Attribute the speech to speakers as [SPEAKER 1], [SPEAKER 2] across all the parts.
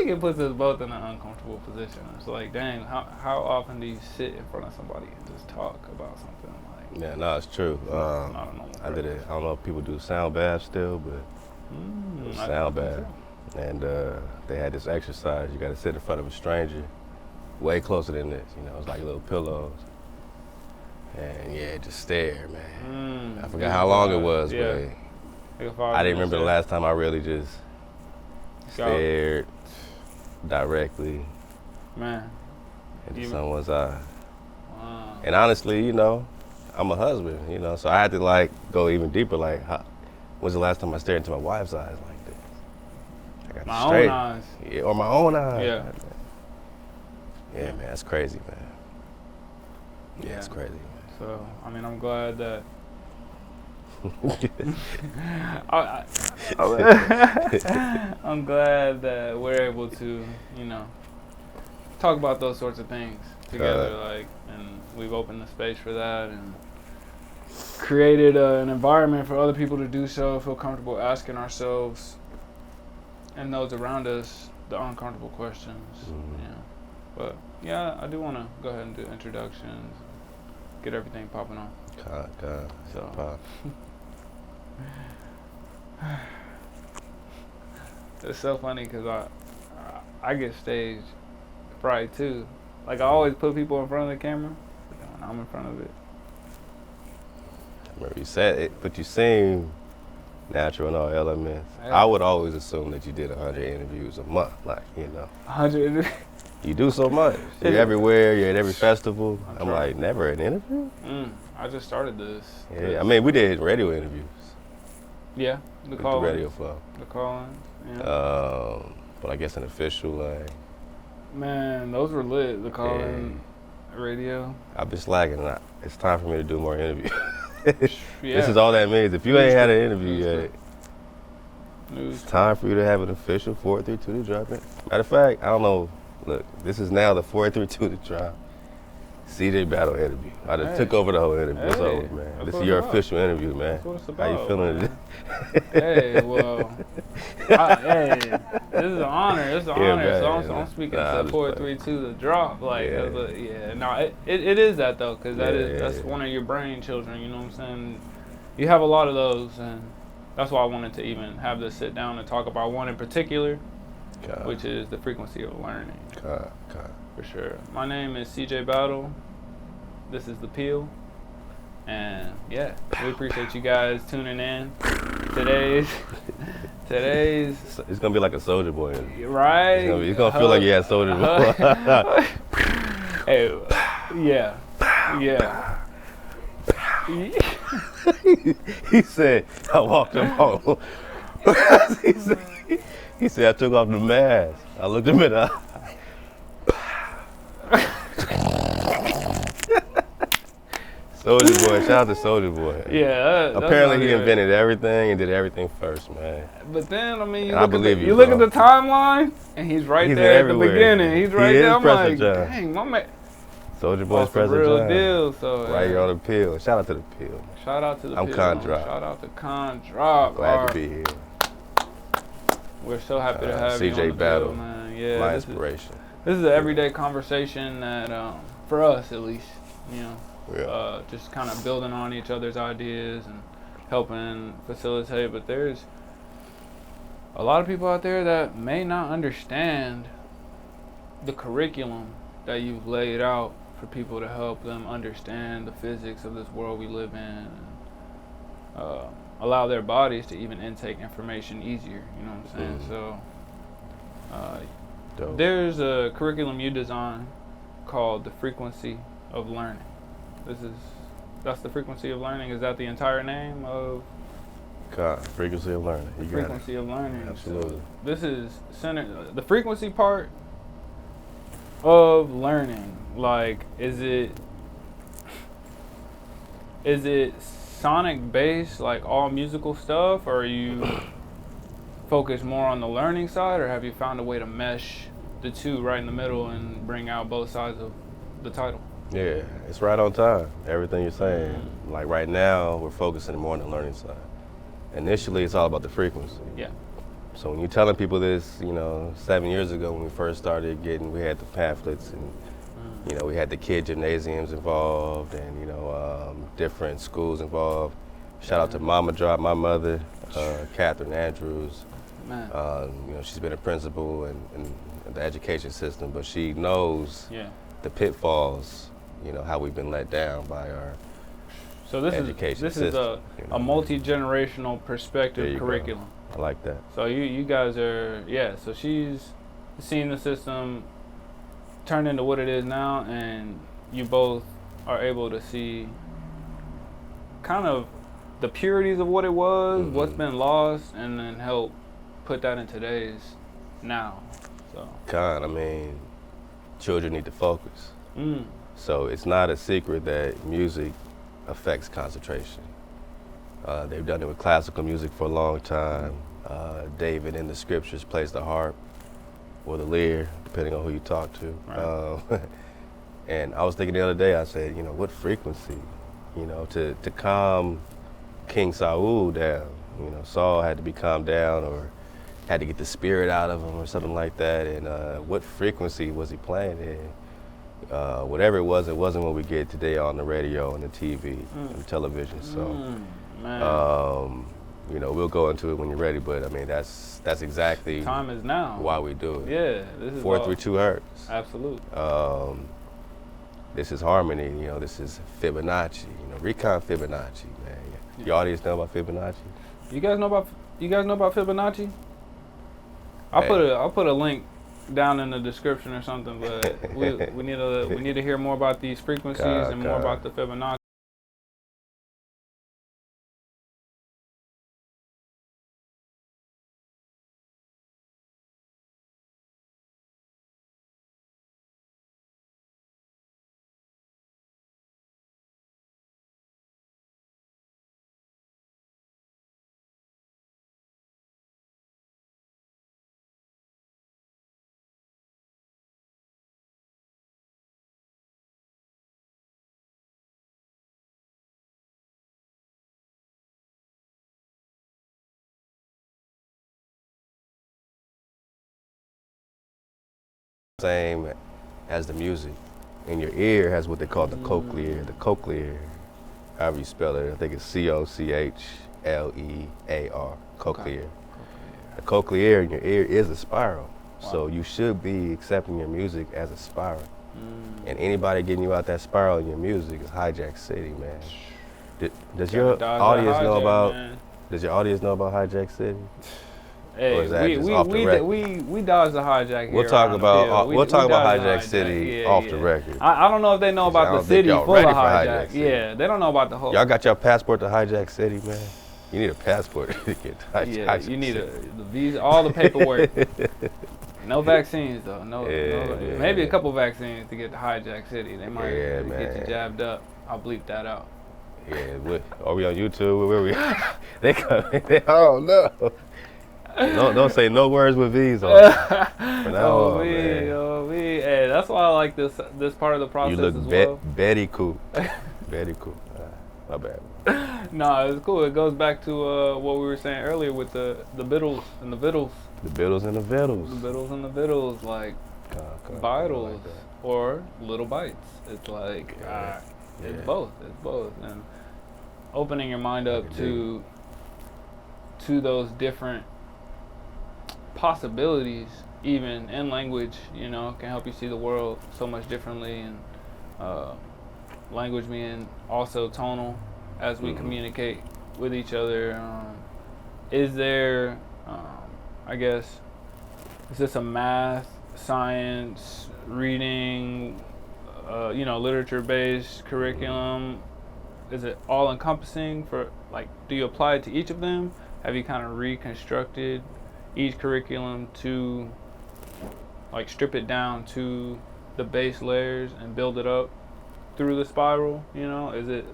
[SPEAKER 1] think it puts us both in an uncomfortable position. It's like, dang, how often do you sit in front of somebody and just talk about something like?
[SPEAKER 2] Yeah, no, it's true.
[SPEAKER 1] Not a normal
[SPEAKER 2] I did it.
[SPEAKER 1] practice.
[SPEAKER 2] I don't know if people do sound baths still, but it was
[SPEAKER 1] I
[SPEAKER 2] sound
[SPEAKER 1] think
[SPEAKER 2] bath.
[SPEAKER 1] so.
[SPEAKER 2] And they had this exercise. You got to sit in front of a stranger, way closer than this. You know, it's like little pillows. And yeah, just stare, man. I forgot how long it was,
[SPEAKER 1] Yeah. Like
[SPEAKER 2] but I didn't remember the last time I really just stared directly
[SPEAKER 1] Man.
[SPEAKER 2] into
[SPEAKER 1] You-
[SPEAKER 2] someone's eye.
[SPEAKER 1] Wow.
[SPEAKER 2] And honestly, you know, I'm a husband, you know, so I had to like go even deeper. Like, when's the last time I stared into my wife's eyes like this? I got
[SPEAKER 1] My
[SPEAKER 2] straight.
[SPEAKER 1] own eyes.
[SPEAKER 2] Yeah, or my own eyes.
[SPEAKER 1] Yeah.
[SPEAKER 2] Yeah, man, that's crazy, man. Yeah,
[SPEAKER 1] Yeah.
[SPEAKER 2] it's crazy.
[SPEAKER 1] So, I mean, I'm glad that. I'm glad that we're able to, you know, talk about those sorts of things together, like, and we've opened the space for that and created an environment for other people to do so, feel comfortable asking ourselves and those around us the uncomfortable questions.
[SPEAKER 2] Mhm.
[SPEAKER 1] Yeah, but yeah, I do want to go ahead and do introductions, get everything popping off.
[SPEAKER 2] God.
[SPEAKER 1] So.
[SPEAKER 2] Pop.
[SPEAKER 1] It's so funny because I get stage fright too. Like I always put people in front of the camera, but then when I'm in front of it,
[SPEAKER 2] I remember you said it, but you seem natural in all elements.
[SPEAKER 1] Yeah.
[SPEAKER 2] I would always assume that you did 100 interviews a month, like, you know.
[SPEAKER 1] 100.
[SPEAKER 2] You do so much. You're everywhere. You're at every festival. I'm
[SPEAKER 1] trying.
[SPEAKER 2] like, never an interview?
[SPEAKER 1] I just started this.
[SPEAKER 2] Yeah, I mean, we did radio interviews
[SPEAKER 1] Yeah, the
[SPEAKER 2] with the
[SPEAKER 1] call.
[SPEAKER 2] radio flow.
[SPEAKER 1] The call-ins. Yeah.
[SPEAKER 2] But I guess an official, like,
[SPEAKER 1] Man, those were lit. The call-in radio.
[SPEAKER 2] I've been slacking. And it's time for me to do more interviews.
[SPEAKER 1] Yeah.
[SPEAKER 2] This is all that means. If you ain't had an interview
[SPEAKER 1] News
[SPEAKER 2] yet,
[SPEAKER 1] News.
[SPEAKER 2] it's time for you to have an official 432 to drop it. Matter of fact, I don't know. Look, this is now the 432 to drop. CJ Battle interview. I just took over the whole interview. It's
[SPEAKER 1] Hey,
[SPEAKER 2] over, man.
[SPEAKER 1] that's
[SPEAKER 2] This
[SPEAKER 1] what
[SPEAKER 2] is your
[SPEAKER 1] it's about.
[SPEAKER 2] official interview, man.
[SPEAKER 1] That's what it's
[SPEAKER 2] How you
[SPEAKER 1] about,
[SPEAKER 2] feeling
[SPEAKER 1] man.
[SPEAKER 2] today?
[SPEAKER 1] Hey, well, hey, this is an honor. It's an
[SPEAKER 2] Yeah,
[SPEAKER 1] honor.
[SPEAKER 2] man,
[SPEAKER 1] So I'm speaking
[SPEAKER 2] nah,
[SPEAKER 1] to
[SPEAKER 2] I'm just
[SPEAKER 1] 432 the drop. Like,
[SPEAKER 2] Yeah.
[SPEAKER 1] no, it is that though, because that's one of your brain children. You know what I'm saying? You have a lot of those, and that's why I wanted to even have this sit down and talk about one in particular,
[SPEAKER 2] God,
[SPEAKER 1] which is the frequency of learning.
[SPEAKER 2] God.
[SPEAKER 1] For sure. My name is CJ Battle. This is The Peel. And yeah, we appreciate you guys tuning in. Today's
[SPEAKER 2] It's gonna be like a Soldier Boy interview.
[SPEAKER 1] right.
[SPEAKER 2] It's gonna feel like you had Soldier Boy.
[SPEAKER 1] Hey, yeah.
[SPEAKER 2] He said, I walked up home. he said, I took off the mask. I looked him in the eye. Soldier Boy, shout out to Soldier Boy.
[SPEAKER 1] Yeah.
[SPEAKER 2] Apparently
[SPEAKER 1] that's
[SPEAKER 2] he
[SPEAKER 1] not
[SPEAKER 2] invented everything and did everything first, man.
[SPEAKER 1] good. But then, I mean, you
[SPEAKER 2] And I believe you,
[SPEAKER 1] look at
[SPEAKER 2] bro.
[SPEAKER 1] the timeline, and he's right
[SPEAKER 2] He's
[SPEAKER 1] there at the
[SPEAKER 2] everywhere.
[SPEAKER 1] beginning. He's right
[SPEAKER 2] He is
[SPEAKER 1] there. I'm
[SPEAKER 2] Pressure
[SPEAKER 1] like,
[SPEAKER 2] John.
[SPEAKER 1] dang, my man.
[SPEAKER 2] Soldier Boy's
[SPEAKER 1] That's the
[SPEAKER 2] President
[SPEAKER 1] real
[SPEAKER 2] John.
[SPEAKER 1] deal. So
[SPEAKER 2] Right here on the Peel. Shout out to the Peel.
[SPEAKER 1] shout out to the
[SPEAKER 2] I'm
[SPEAKER 1] Peel.
[SPEAKER 2] Con Drop.
[SPEAKER 1] Shout out to Con Drop.
[SPEAKER 2] Glad to be here.
[SPEAKER 1] We're so happy to have you on
[SPEAKER 2] CJ
[SPEAKER 1] the
[SPEAKER 2] Battle.
[SPEAKER 1] Peel, man. Yeah,
[SPEAKER 2] My
[SPEAKER 1] this is
[SPEAKER 2] inspiration.
[SPEAKER 1] an everyday conversation that, for us at least, you know,
[SPEAKER 2] Yeah.
[SPEAKER 1] just kind of building on each other's ideas and helping facilitate. But there's a lot of people out there that may not understand the curriculum that you've laid out for people to help them understand the physics of this world we live in, and allow their bodies to even intake information easier. You know what I'm saying?
[SPEAKER 2] Mhm.
[SPEAKER 1] So
[SPEAKER 2] Dope.
[SPEAKER 1] there's a curriculum you design called the frequency of learning. That's the frequency of learning. Is that the entire name of
[SPEAKER 2] God, frequency of learning. You got it.
[SPEAKER 1] frequency of learning?
[SPEAKER 2] Absolutely.
[SPEAKER 1] So this is centered the frequency part of learning. Like, is it sonic based, like all musical stuff, or are you focused more on the learning side, or have you found a way to mesh the two right in the middle and bring out both sides of the title?
[SPEAKER 2] Yeah, it's right on time. Everything you're saying. Like right now, we're focusing more on the learning side. Initially, it's all about the frequency.
[SPEAKER 1] Yeah.
[SPEAKER 2] So when you're telling people this, 7 years ago when we first started we had the pamphlets and, we had the kid gymnasiums involved and, different schools involved. Shout out to Mama Drop, my mother, Catherine Andrews. She's been a principal in the education system, but she knows the pitfalls, how we've been let down by our education system.
[SPEAKER 1] This is a multi-generational perspective curriculum.
[SPEAKER 2] I like that.
[SPEAKER 1] So you guys are, so she's seen the system turn into what it is now, and you both are able to see kind of the purities of what it was, what's been lost, and then help put that in today's now. So
[SPEAKER 2] children need to focus. So it's not a secret that music affects concentration. They've done it with classical music for a long time. David in the scriptures plays the harp or the lyre, depending on who you talk to.
[SPEAKER 1] Right.
[SPEAKER 2] And I was thinking the other day, I said, what frequency, to calm King Saul down. Saul had to be calmed down or had to get the spirit out of him or something like that. And what frequency was he playing in? Whatever it wasn't what we get today on the radio and the TV and the television. So, we'll go into it when you're ready. But that's exactly
[SPEAKER 1] time is now.
[SPEAKER 2] Why we do it.
[SPEAKER 1] Yeah, this is
[SPEAKER 2] 432 hertz.
[SPEAKER 1] Absolutely.
[SPEAKER 2] This is harmony. This is Fibonacci. Recon Fibonacci, man. Your audience know about Fibonacci?
[SPEAKER 1] You guys know about Fibonacci? I'll put a link down in the description or something, but we need to hear more about these frequencies and more about the Fibonacci.
[SPEAKER 2] Same as the music. And your ear has what they call the cochlear. The cochlear, however you spell it, I think it's Cochlear. Cochlear. The cochlear in your ear is a spiral. Wow. So you should be accepting your music as a spiral. And anybody getting you out that spiral in your music is Hijack City, man. Does your audience know about? Man. Does your audience know about Hijack City?
[SPEAKER 1] Hey, we dodged the hijack here.
[SPEAKER 2] We'll talk about Hijack City off the record.
[SPEAKER 1] I don't know if they know about the city full of hijack. Yeah, they don't know about the whole.
[SPEAKER 2] Y'all got your passport to Hijack City, man. You need a passport to get to Hijack City.
[SPEAKER 1] You need the visa, all the paperwork. No vaccines though. Maybe a couple vaccines to get to Hijack City. They might get you jabbed up. I'll bleep that out.
[SPEAKER 2] Yeah, are we on YouTube? Where we? They come. I don't know. Don't say no words with V's on it.
[SPEAKER 1] Hey, that's why I like this part of the process.
[SPEAKER 2] You look
[SPEAKER 1] as well.
[SPEAKER 2] Betty cool. Betty cool. My bad.
[SPEAKER 1] No, it's cool. It goes back to what we were saying earlier with the Beatles and the Vittles.
[SPEAKER 2] The Beatles and the Vittles.
[SPEAKER 1] The Beatles and the Vittles, like vitals like or little bites. It's like it's both. It's both, and opening your mind up to those different possibilities, even in language, can help you see the world so much differently. And language being also tonal as we communicate with each other. Is there, is this a math, science, reading, literature-based curriculum? Is it all-encompassing do you apply it to each of them? Have you kind of reconstructed each curriculum to strip it down to the base layers and build it up through the spiral? Is it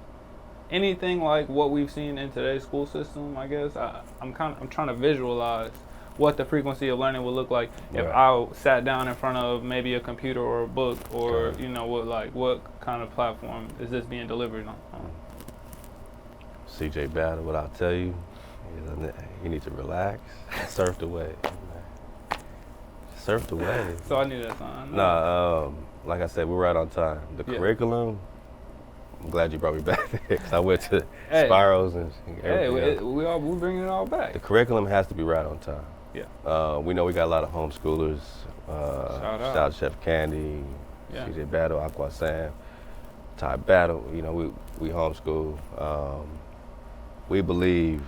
[SPEAKER 1] anything like what we've seen in today's school system? I guess I'm trying to visualize what the frequency of learning would look like if I sat down in front of maybe a computer or a book or what kind of platform is this being delivered on?
[SPEAKER 2] CJ Battle, what I'll tell you You need to relax, surf the wave. Surf the wave.
[SPEAKER 1] So I need that song.
[SPEAKER 2] Nah, like I said, we're right on time. The curriculum, I'm glad you brought me back there because I went to Spirals and everything.
[SPEAKER 1] Hey, we bringing it all back.
[SPEAKER 2] The curriculum has to be right on time.
[SPEAKER 1] Yeah.
[SPEAKER 2] We know we got a lot of homeschoolers. Shout out to Chef Candy, CJ Battle, Aqua Sam, Ty Battle. You know, we homeschool. We believe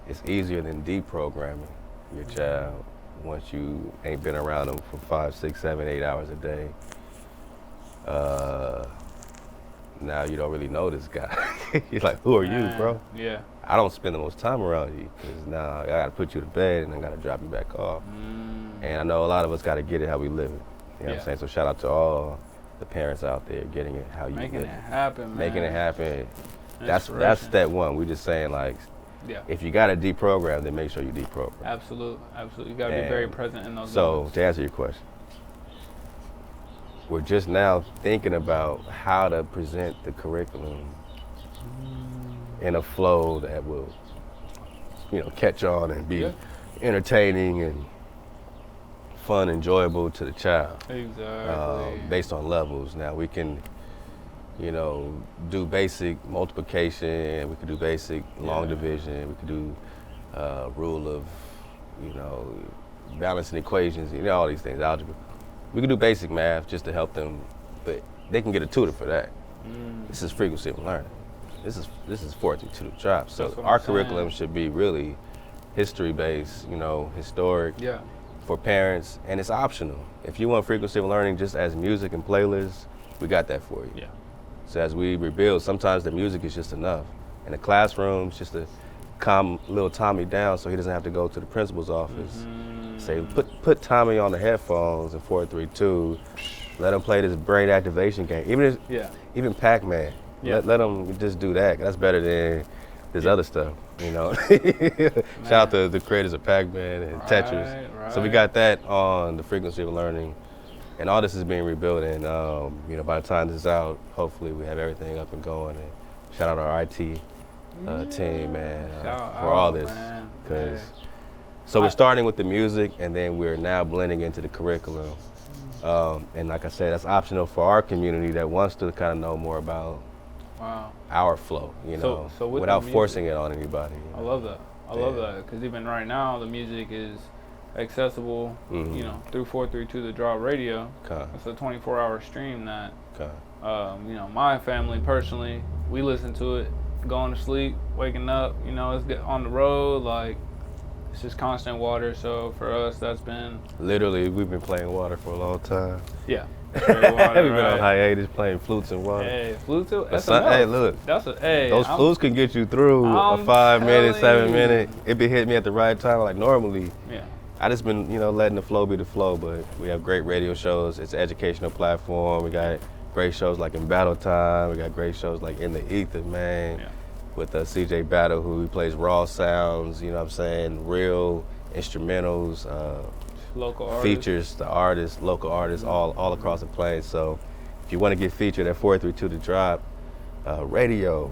[SPEAKER 2] it's easier than deprogramming your child once you ain't been around them for 5, 6, 7, 8 hours a day. Now you don't really know this guy. You're like, who are you, bro?
[SPEAKER 1] Yeah.
[SPEAKER 2] I don't spend the most time around you because now I gotta put you to bed and I gotta drop you back off. And I know a lot of us gotta get it how we live it. You know what I'm saying? So shout out to all the parents out there getting it how you
[SPEAKER 1] Making
[SPEAKER 2] live
[SPEAKER 1] it happen, man.
[SPEAKER 2] Making it happen. That's step one. We're just saying like, if you gotta deprogram, then make sure you deprogram.
[SPEAKER 1] Absolutely. You gotta be very present in those
[SPEAKER 2] moments. To answer your question, we're just now thinking about how to present the curriculum in a flow that will, catch on and be entertaining and fun, enjoyable to the child.
[SPEAKER 1] Exactly.
[SPEAKER 2] Based on levels. Now we can, do basic multiplication. We could do basic long division. We could do rule of, balancing equations. All these things, algebra. We can do basic math just to help them, but they can get a tutor for that. This is frequency of learning. This is 432 drop. So our curriculum should be really history-based, historic for parents, and it's optional. If you want frequency of learning just as music and playlists, we got that for you.
[SPEAKER 1] Yeah.
[SPEAKER 2] So as we rebuild, sometimes the music is just enough. In the classrooms, just to calm little Tommy down so he doesn't have to go to the principal's office. Say, put Tommy on the headphones in 432. Let him play this brain activation game. Even Pac-Man. Let him just do that. That's better than this other stuff. Shout out to the creators of Pac-Man and Tetris.
[SPEAKER 1] Right.
[SPEAKER 2] So we got that on the frequency of learning, and all this is being rebuilt. And by the time this is out, hopefully we have everything up and going. And shout out our IT team, man, for all this. So we're starting with the music, and then we're now blending into the curriculum. And like I said, that's optional for our community that wants to kind of know more about our flow, so without forcing it on anybody.
[SPEAKER 1] I love that. I love that, because even right now, the music is accessible, through 432 The Drop Radio. It's a 24-hour stream that, my family personally, we listen to it, going to sleep, waking up, it's on the road, like, it's just constant water. So for us, that's been
[SPEAKER 2] literally, we've been playing water for a long time.
[SPEAKER 1] Yeah.
[SPEAKER 2] We've been on hiatus playing flutes and water.
[SPEAKER 1] Hey, flutes too?
[SPEAKER 2] Hey, look. Those flutes can get you through a 5 minute, 7 minute. It be hitting me at the right time. Like normally, I just been, letting the flow be the flow, but we have great radio shows. It's an educational platform. We got great shows like In Battle Time. We got great shows like In the Ether, man. With CJ Battle, who plays raw sounds, real instrumentals,
[SPEAKER 1] local artists.
[SPEAKER 2] Features the artists, local artists, all across the place. So if you want to get featured at 432 The Drop radio,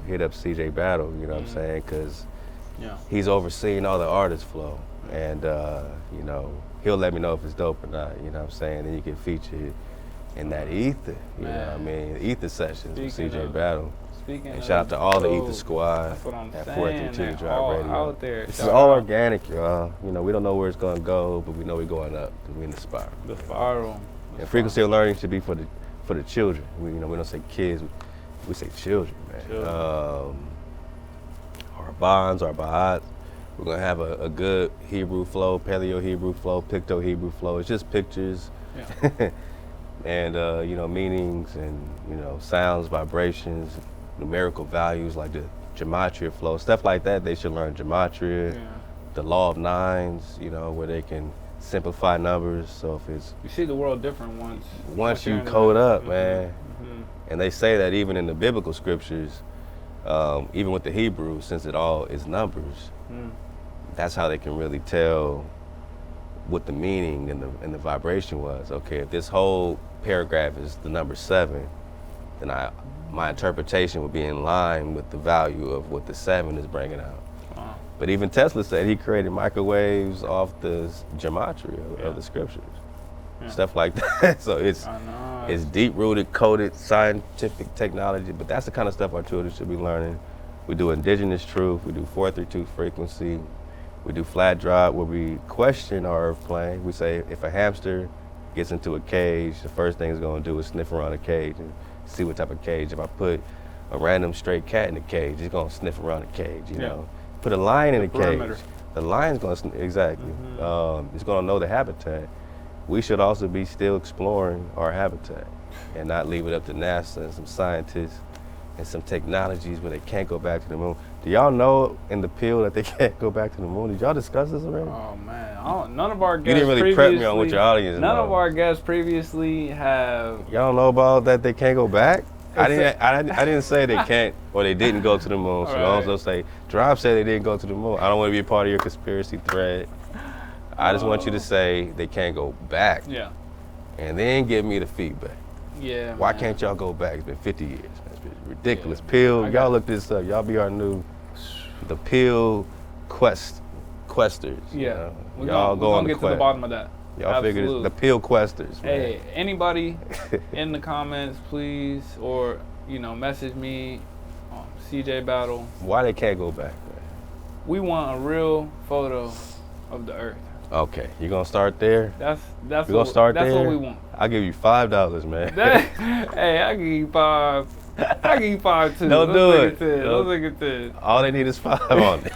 [SPEAKER 2] hit up CJ Battle, what I'm saying? Because he's overseeing all the artist flow. And, he'll let me know if it's dope or not, what I'm saying? Then you get featured in that ether, you know what I mean? Ether sessions with CJ Battle. And shout out to all the Ether Squad at 432 The Drop Radio.
[SPEAKER 1] Out there.
[SPEAKER 2] This is all organic, y'all. We don't know where it's gonna go, but we know we're going up because we're in the spiral.
[SPEAKER 1] The spiral.
[SPEAKER 2] And frequency of learning should be for the children. We don't say kids, we say children, man. Our bonds, our bahats. We're gonna have a good Hebrew flow, Paleo Hebrew flow, Picto Hebrew flow. It's just pictures. And meanings and sounds, vibrations, numerical values like the gematria flow, stuff like that. They should learn gematria, the law of nines, where they can simplify numbers. So if it's
[SPEAKER 1] you see the world different once
[SPEAKER 2] you code up, man. And they say that even in the biblical scriptures, even with the Hebrew, since it all is numbers, that's how they can really tell what the meaning and the vibration was. Okay, if this whole paragraph is the number 7, then my interpretation would be in line with the value of what the 7 is bringing out. But even Tesla said he created microwaves off the gematria of the scriptures. Yeah. Stuff like that. So it's deep-rooted, coded, scientific technology, but that's the kind of stuff our children should be learning. We do indigenous truth, we do 432 frequency, we do flat drop where we question our earth plane. We say if a hamster gets into a cage, the first thing it's gonna do is sniff around the cage and see what type of cage. If I put a random stray cat in the cage, it's gonna sniff around the cage, you know. Put a lion in the cage, the lion's gonna, exactly. It's gonna know the habitat. We should also be still exploring our habitat and not leave it up to NASA and some scientists and some technologies where they can't go back to the moon. Do y'all know in the pill that they can't go back to the moon? Did y'all discuss this already?
[SPEAKER 1] Oh man, none of our guests.
[SPEAKER 2] You didn't really prep me on what your audience
[SPEAKER 1] None of our guests previously have.
[SPEAKER 2] Y'all know about that they can't go back? I didn't say they can't or they didn't go to the moon. So I also say, Drop said they didn't go to the moon. I don't want to be a part of your conspiracy thread. I just want you to say they can't go back.
[SPEAKER 1] Yeah.
[SPEAKER 2] And then give me the feedback.
[SPEAKER 1] Yeah.
[SPEAKER 2] Why can't y'all go back? It's been 50 years. It's been ridiculous. Yeah, Pill, y'all look this up. Y'all be our new, the Pill questers.
[SPEAKER 1] Yeah.
[SPEAKER 2] You know? Y'all go on the
[SPEAKER 1] quest. We're going to get to the bottom of that.
[SPEAKER 2] Y'all figure this, the Pill questers. Man.
[SPEAKER 1] Hey, anybody in the comments, please, or, message me on CJ Battle.
[SPEAKER 2] Why they can't go back, man?
[SPEAKER 1] We want a real photo of the Earth.
[SPEAKER 2] Okay, you gonna start there?
[SPEAKER 1] That's
[SPEAKER 2] what
[SPEAKER 1] we want.
[SPEAKER 2] I'll give you $5, man.
[SPEAKER 1] Hey, I give you $5. I give you $5 too.
[SPEAKER 2] Don't do it.
[SPEAKER 1] Let's look at this.
[SPEAKER 2] All they need is $5 on it.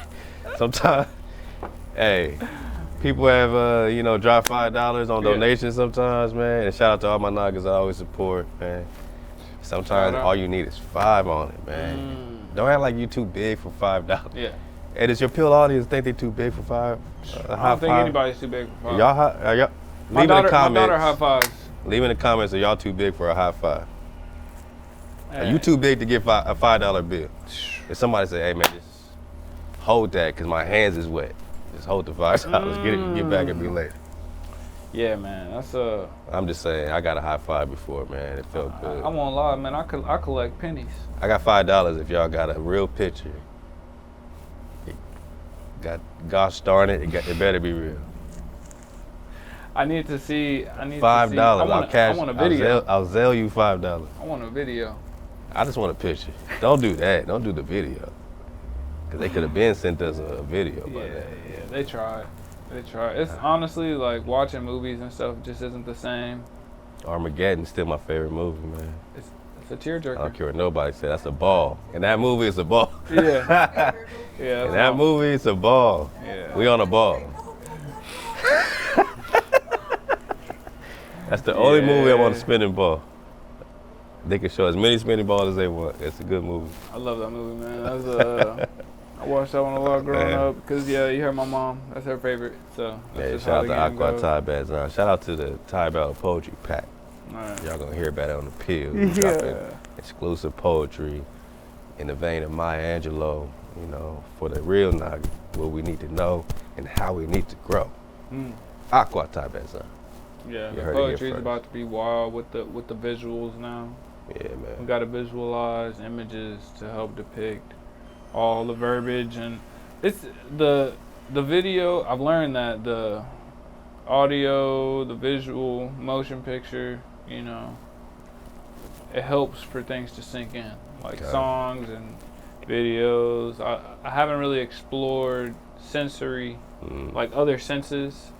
[SPEAKER 2] Sometimes, hey, people have drop $5 on donations sometimes, man. And shout out to all my niggas I always support, man. Sometimes all you need is $5 on it, man. Don't act like you too big for $5.
[SPEAKER 1] Yeah.
[SPEAKER 2] Hey, does your Pill audience think they too big for $5?
[SPEAKER 1] I don't think anybody's too big for $5.
[SPEAKER 2] Y'all
[SPEAKER 1] my daughter high fives.
[SPEAKER 2] Leave in the comments, are y'all too big for a high five? Hey. Are you too big to get a $5 bill? If somebody say, hey man, just hold that because my hands is wet. Just hold the $5. Get it, get back at me later.
[SPEAKER 1] Yeah, man, that's
[SPEAKER 2] I'm just saying, I got a high five before, man. It felt good.
[SPEAKER 1] I won't lie, man. I collect pennies.
[SPEAKER 2] I got $5 if y'all got a real picture. Gosh darn it, it better be real.
[SPEAKER 1] I need to see.
[SPEAKER 2] $5. I want
[SPEAKER 1] a video.
[SPEAKER 2] I'll Zelle you $5.
[SPEAKER 1] I want a video.
[SPEAKER 2] I just want a picture. Don't do that. Don't do the video. Because they could have been sent us a video by that.
[SPEAKER 1] Yeah, they tried. It's honestly like watching movies and stuff just isn't the same.
[SPEAKER 2] Armageddon's still my favorite movie, man.
[SPEAKER 1] It's a tearjerker.
[SPEAKER 2] I don't care what nobody said. That's a ball. In that movie, it's a ball.
[SPEAKER 1] Yeah. Yeah.
[SPEAKER 2] In that movie, it's a ball.
[SPEAKER 1] Yeah.
[SPEAKER 2] We on a ball. That's the only movie I want to spin in ball. They can show as many spinning balls as they want. It's a good movie.
[SPEAKER 1] I love that movie, man. I watched that one a lot growing up because, you heard my mom. That's her favorite. So
[SPEAKER 2] shout out to Aqua Ty Bazan. Shout out to the Ty Battle Poetry Pack. Right. Y'all gonna hear about it on the Pill. Dropping exclusive poetry in the vein of Maya Angelou, for the real Nagi, what we need to know and how we need to grow. Aqua Ty Bazan.
[SPEAKER 1] Yeah, the poetry is about to be wild with the visuals now.
[SPEAKER 2] Yeah, man.
[SPEAKER 1] We got to visualize images to help depict all the verbiage, and it's the video. I've learned that the audio, the visual, motion picture, it helps for things to sink in, like songs and videos. I haven't really explored sensory, like other senses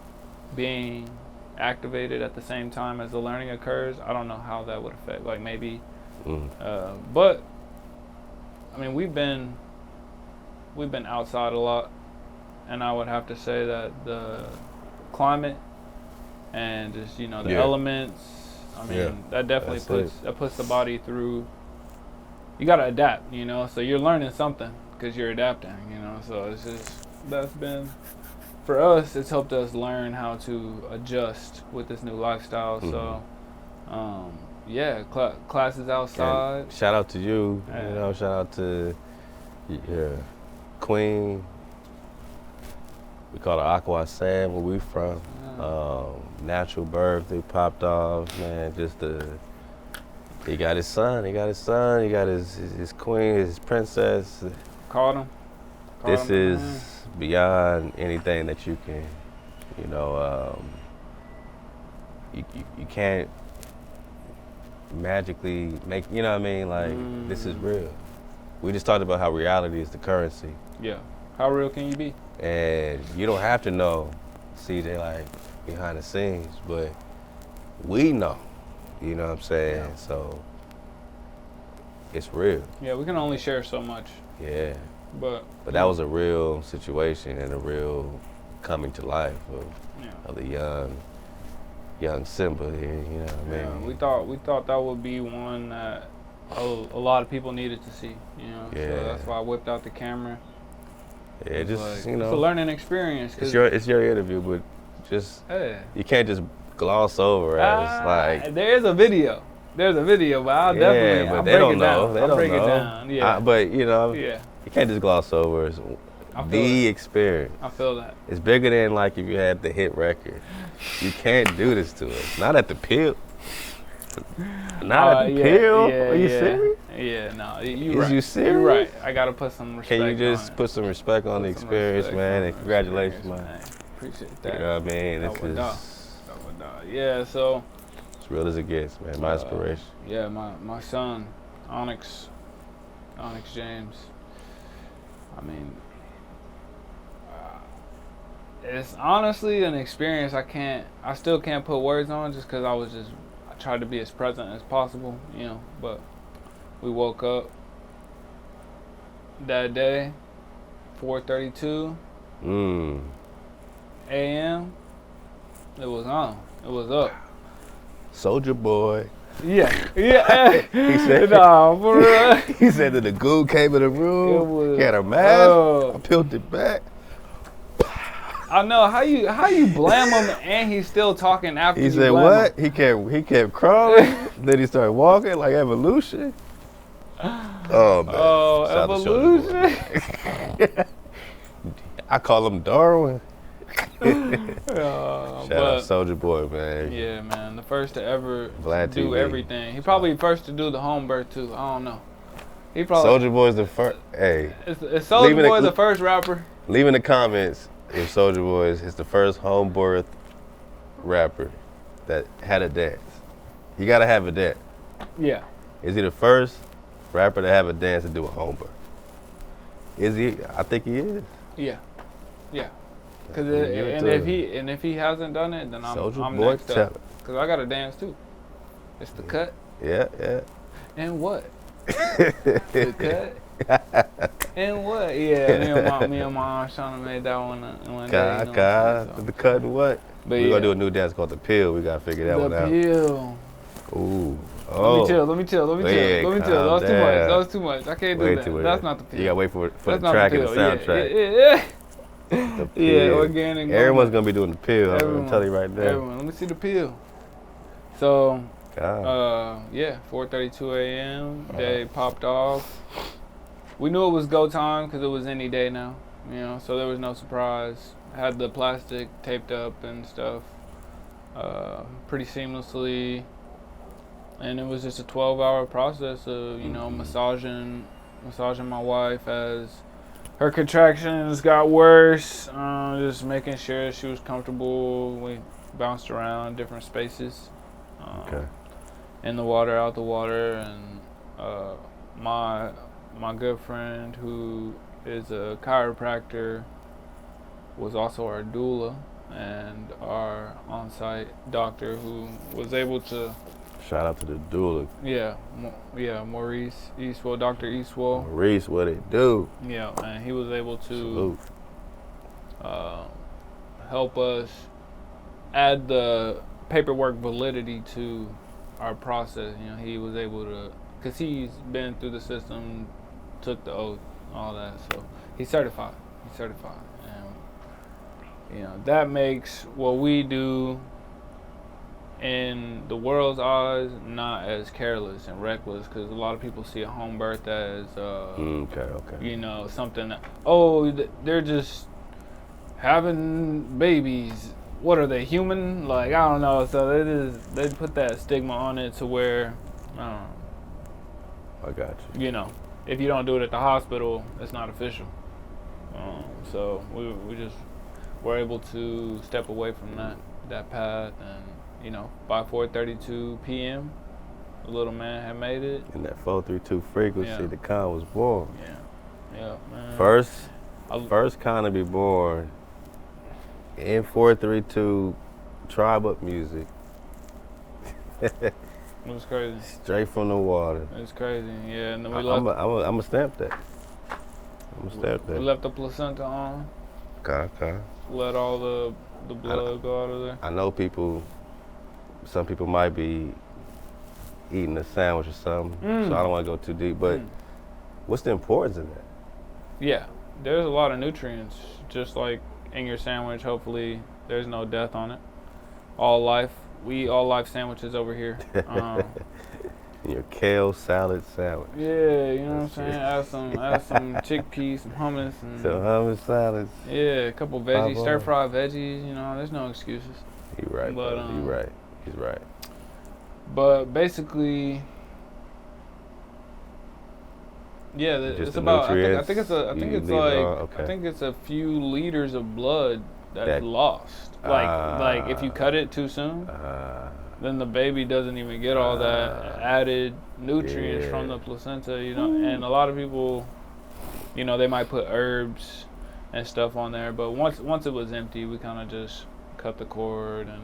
[SPEAKER 1] being activated at the same time as the learning occurs. I don't know how that would affect, like maybe, but I mean we've been outside a lot, and I would have to say that the climate and just the elements. I mean that definitely puts the body through. You gotta adapt, So you're learning something because you're adapting, So it's just that's been. For us, it's helped us learn how to adjust with this new lifestyle. So, classes outside.
[SPEAKER 2] And shout out to you. Shout out to Queen. We call her Aqua Sam, where we from. Natural birth, they popped off, man. He got his son. He got his queen, his princess.
[SPEAKER 1] Called him.
[SPEAKER 2] This is beyond anything that you can, you can't magically make, you know what I mean? Like, this is real. We just talked about how reality is the currency.
[SPEAKER 1] Yeah. How real can you be?
[SPEAKER 2] And you don't have to know CJ like behind the scenes, but we know, you know what I'm saying?
[SPEAKER 1] Yeah.
[SPEAKER 2] So it's real.
[SPEAKER 1] Yeah, we can only share so much.
[SPEAKER 2] Yeah.
[SPEAKER 1] But
[SPEAKER 2] that was a real situation and a real coming to life of the young Simba here, you know what I mean?
[SPEAKER 1] We thought that would be one that a lot of people needed to see, you know.
[SPEAKER 2] Yeah.
[SPEAKER 1] So that's why I whipped out the camera.
[SPEAKER 2] Yeah, just
[SPEAKER 1] like,
[SPEAKER 2] you know,
[SPEAKER 1] it's a learning experience.
[SPEAKER 2] It's your interview, but just you can't just gloss over as like.
[SPEAKER 1] There is a video. There's a video, but I'll definitely.
[SPEAKER 2] But
[SPEAKER 1] I'll
[SPEAKER 2] they
[SPEAKER 1] break
[SPEAKER 2] don't
[SPEAKER 1] it
[SPEAKER 2] know.
[SPEAKER 1] down.
[SPEAKER 2] They
[SPEAKER 1] I'll
[SPEAKER 2] don't
[SPEAKER 1] break
[SPEAKER 2] know.
[SPEAKER 1] it down. Yeah.
[SPEAKER 2] But you know,
[SPEAKER 1] you
[SPEAKER 2] can't just gloss over the experience.
[SPEAKER 1] I feel that.
[SPEAKER 2] It's bigger than like if you had the hit record. You can't do this to us. Not at the Pill. Not at the Pill. Are you serious?
[SPEAKER 1] Yeah, no, you right.
[SPEAKER 2] You serious?
[SPEAKER 1] You're right. I gotta put some respect.
[SPEAKER 2] Can you just put some respect on the experience, man? And congratulations, man.
[SPEAKER 1] Appreciate that.
[SPEAKER 2] You know what I mean?
[SPEAKER 1] This is. Yeah, so.
[SPEAKER 2] As real as it gets, man. My inspiration.
[SPEAKER 1] Yeah, my son, Onyx James. I mean, it's honestly an experience I still can't put words on, just because I tried to be as present as possible, you know. But we woke up that day, 4:32 a.m. It was on. It was up.
[SPEAKER 2] Soulja Boy.
[SPEAKER 1] Yeah.
[SPEAKER 2] He said,
[SPEAKER 1] nah, for real.
[SPEAKER 2] He said that the goo came in the room. He had a mask. I peeled it back.
[SPEAKER 1] I know how you blame him and he's still talking after.
[SPEAKER 2] He said what? He kept crawling. Then he started walking like evolution. Oh man.
[SPEAKER 1] Oh, evolution.
[SPEAKER 2] I call him Darwin. Shout out Soulja Boy, man.
[SPEAKER 1] Yeah, man. The first to ever
[SPEAKER 2] Vlad
[SPEAKER 1] do
[SPEAKER 2] TV.
[SPEAKER 1] everything. He probably first to do the home birth too. I don't know. He probably
[SPEAKER 2] Soulja Boy's the first. Hey,
[SPEAKER 1] is Soulja Boy the first rapper?
[SPEAKER 2] Leave in the comments if Soulja Boy is the first home birth rapper that had a dance. You gotta have a dance.
[SPEAKER 1] Yeah.
[SPEAKER 2] Is he the first rapper to have a dance and do a home birth? Is he? I think he is.
[SPEAKER 1] Yeah. Yeah. If he hasn't done it, then I'm next up. Cause I got to dance too. It's the cut.
[SPEAKER 2] Yeah.
[SPEAKER 1] And what? The cut. And what? Yeah. Me and my aunt Shauna made that one day.
[SPEAKER 2] The cut and what? We're gonna do a new dance called the Pill. We gotta figure that one out.
[SPEAKER 1] The Pill.
[SPEAKER 2] Ooh.
[SPEAKER 1] Oh. Let me chill.
[SPEAKER 2] Yeah,
[SPEAKER 1] That was too much. I can't do that. That's not the Pill.
[SPEAKER 2] You gotta wait for the track and the soundtrack.
[SPEAKER 1] Yeah. Yeah, organic.
[SPEAKER 2] Everyone's gonna be doing the Pill. I'm gonna tell you right now.
[SPEAKER 1] Everyone, let me see the Pill. So, 4:32 a.m. Day popped off. We knew it was go time because it was any day now, you know. So there was no surprise. Had the plastic taped up and stuff, pretty seamlessly, and it was just a 12-hour process of massaging my wife as her contractions got worse, just making sure she was comfortable. We bounced around different spaces, in the water, out the water, and my good friend who is a chiropractor was also our doula and our on-site doctor who was able to.
[SPEAKER 2] Shout out to the doula.
[SPEAKER 1] Yeah, Maurice Eastwell, Dr. Eastwell.
[SPEAKER 2] Maurice, what it do?
[SPEAKER 1] Yeah, and he was able to help us add the paperwork validity to our process. You know, he was able to, because he's been through the system, took the oath, all that. So he's certified. And, that makes what we do in the world's eyes not as careless and reckless, because a lot of people see a home birth as something that, they're just having babies, what are they, human? Like, I don't know. So they put that stigma on it to where
[SPEAKER 2] I got you.
[SPEAKER 1] If you don't do it at the hospital, it's not official. So we just were able to step away from that path, and by 4:32 p.m. the little man had made it.
[SPEAKER 2] And that 432 frequency, the con was born.
[SPEAKER 1] Yeah, man.
[SPEAKER 2] First con to be born in 432 Tribe Up Music.
[SPEAKER 1] It was crazy.
[SPEAKER 2] Straight from the water.
[SPEAKER 1] It's crazy, yeah. And then
[SPEAKER 2] I'm gonna stamp that.
[SPEAKER 1] We left the placenta on.
[SPEAKER 2] Okay.
[SPEAKER 1] Let all the blood go out of there.
[SPEAKER 2] I know some people might be eating a sandwich or something, so I don't want to go too deep. But what's the importance of that?
[SPEAKER 1] Yeah, there's a lot of nutrients, just like in your sandwich. Hopefully, there's no death on it. All life. We eat all life sandwiches over here.
[SPEAKER 2] Your kale salad sandwich.
[SPEAKER 1] Yeah, you know what I'm saying? Add some chickpeas, some hummus, and
[SPEAKER 2] some hummus salads.
[SPEAKER 1] Yeah, a couple veggies, stir fried veggies. There's no excuses.
[SPEAKER 2] You're right. But, you're right. He's right.
[SPEAKER 1] But basically, yeah, it's about. I think it's a few liters of blood that's lost. Like if you cut it too soon, then the baby doesn't even get all that added nutrients from the placenta. And a lot of people, they might put herbs and stuff on there, but once it was empty, we kind of just cut the cord and.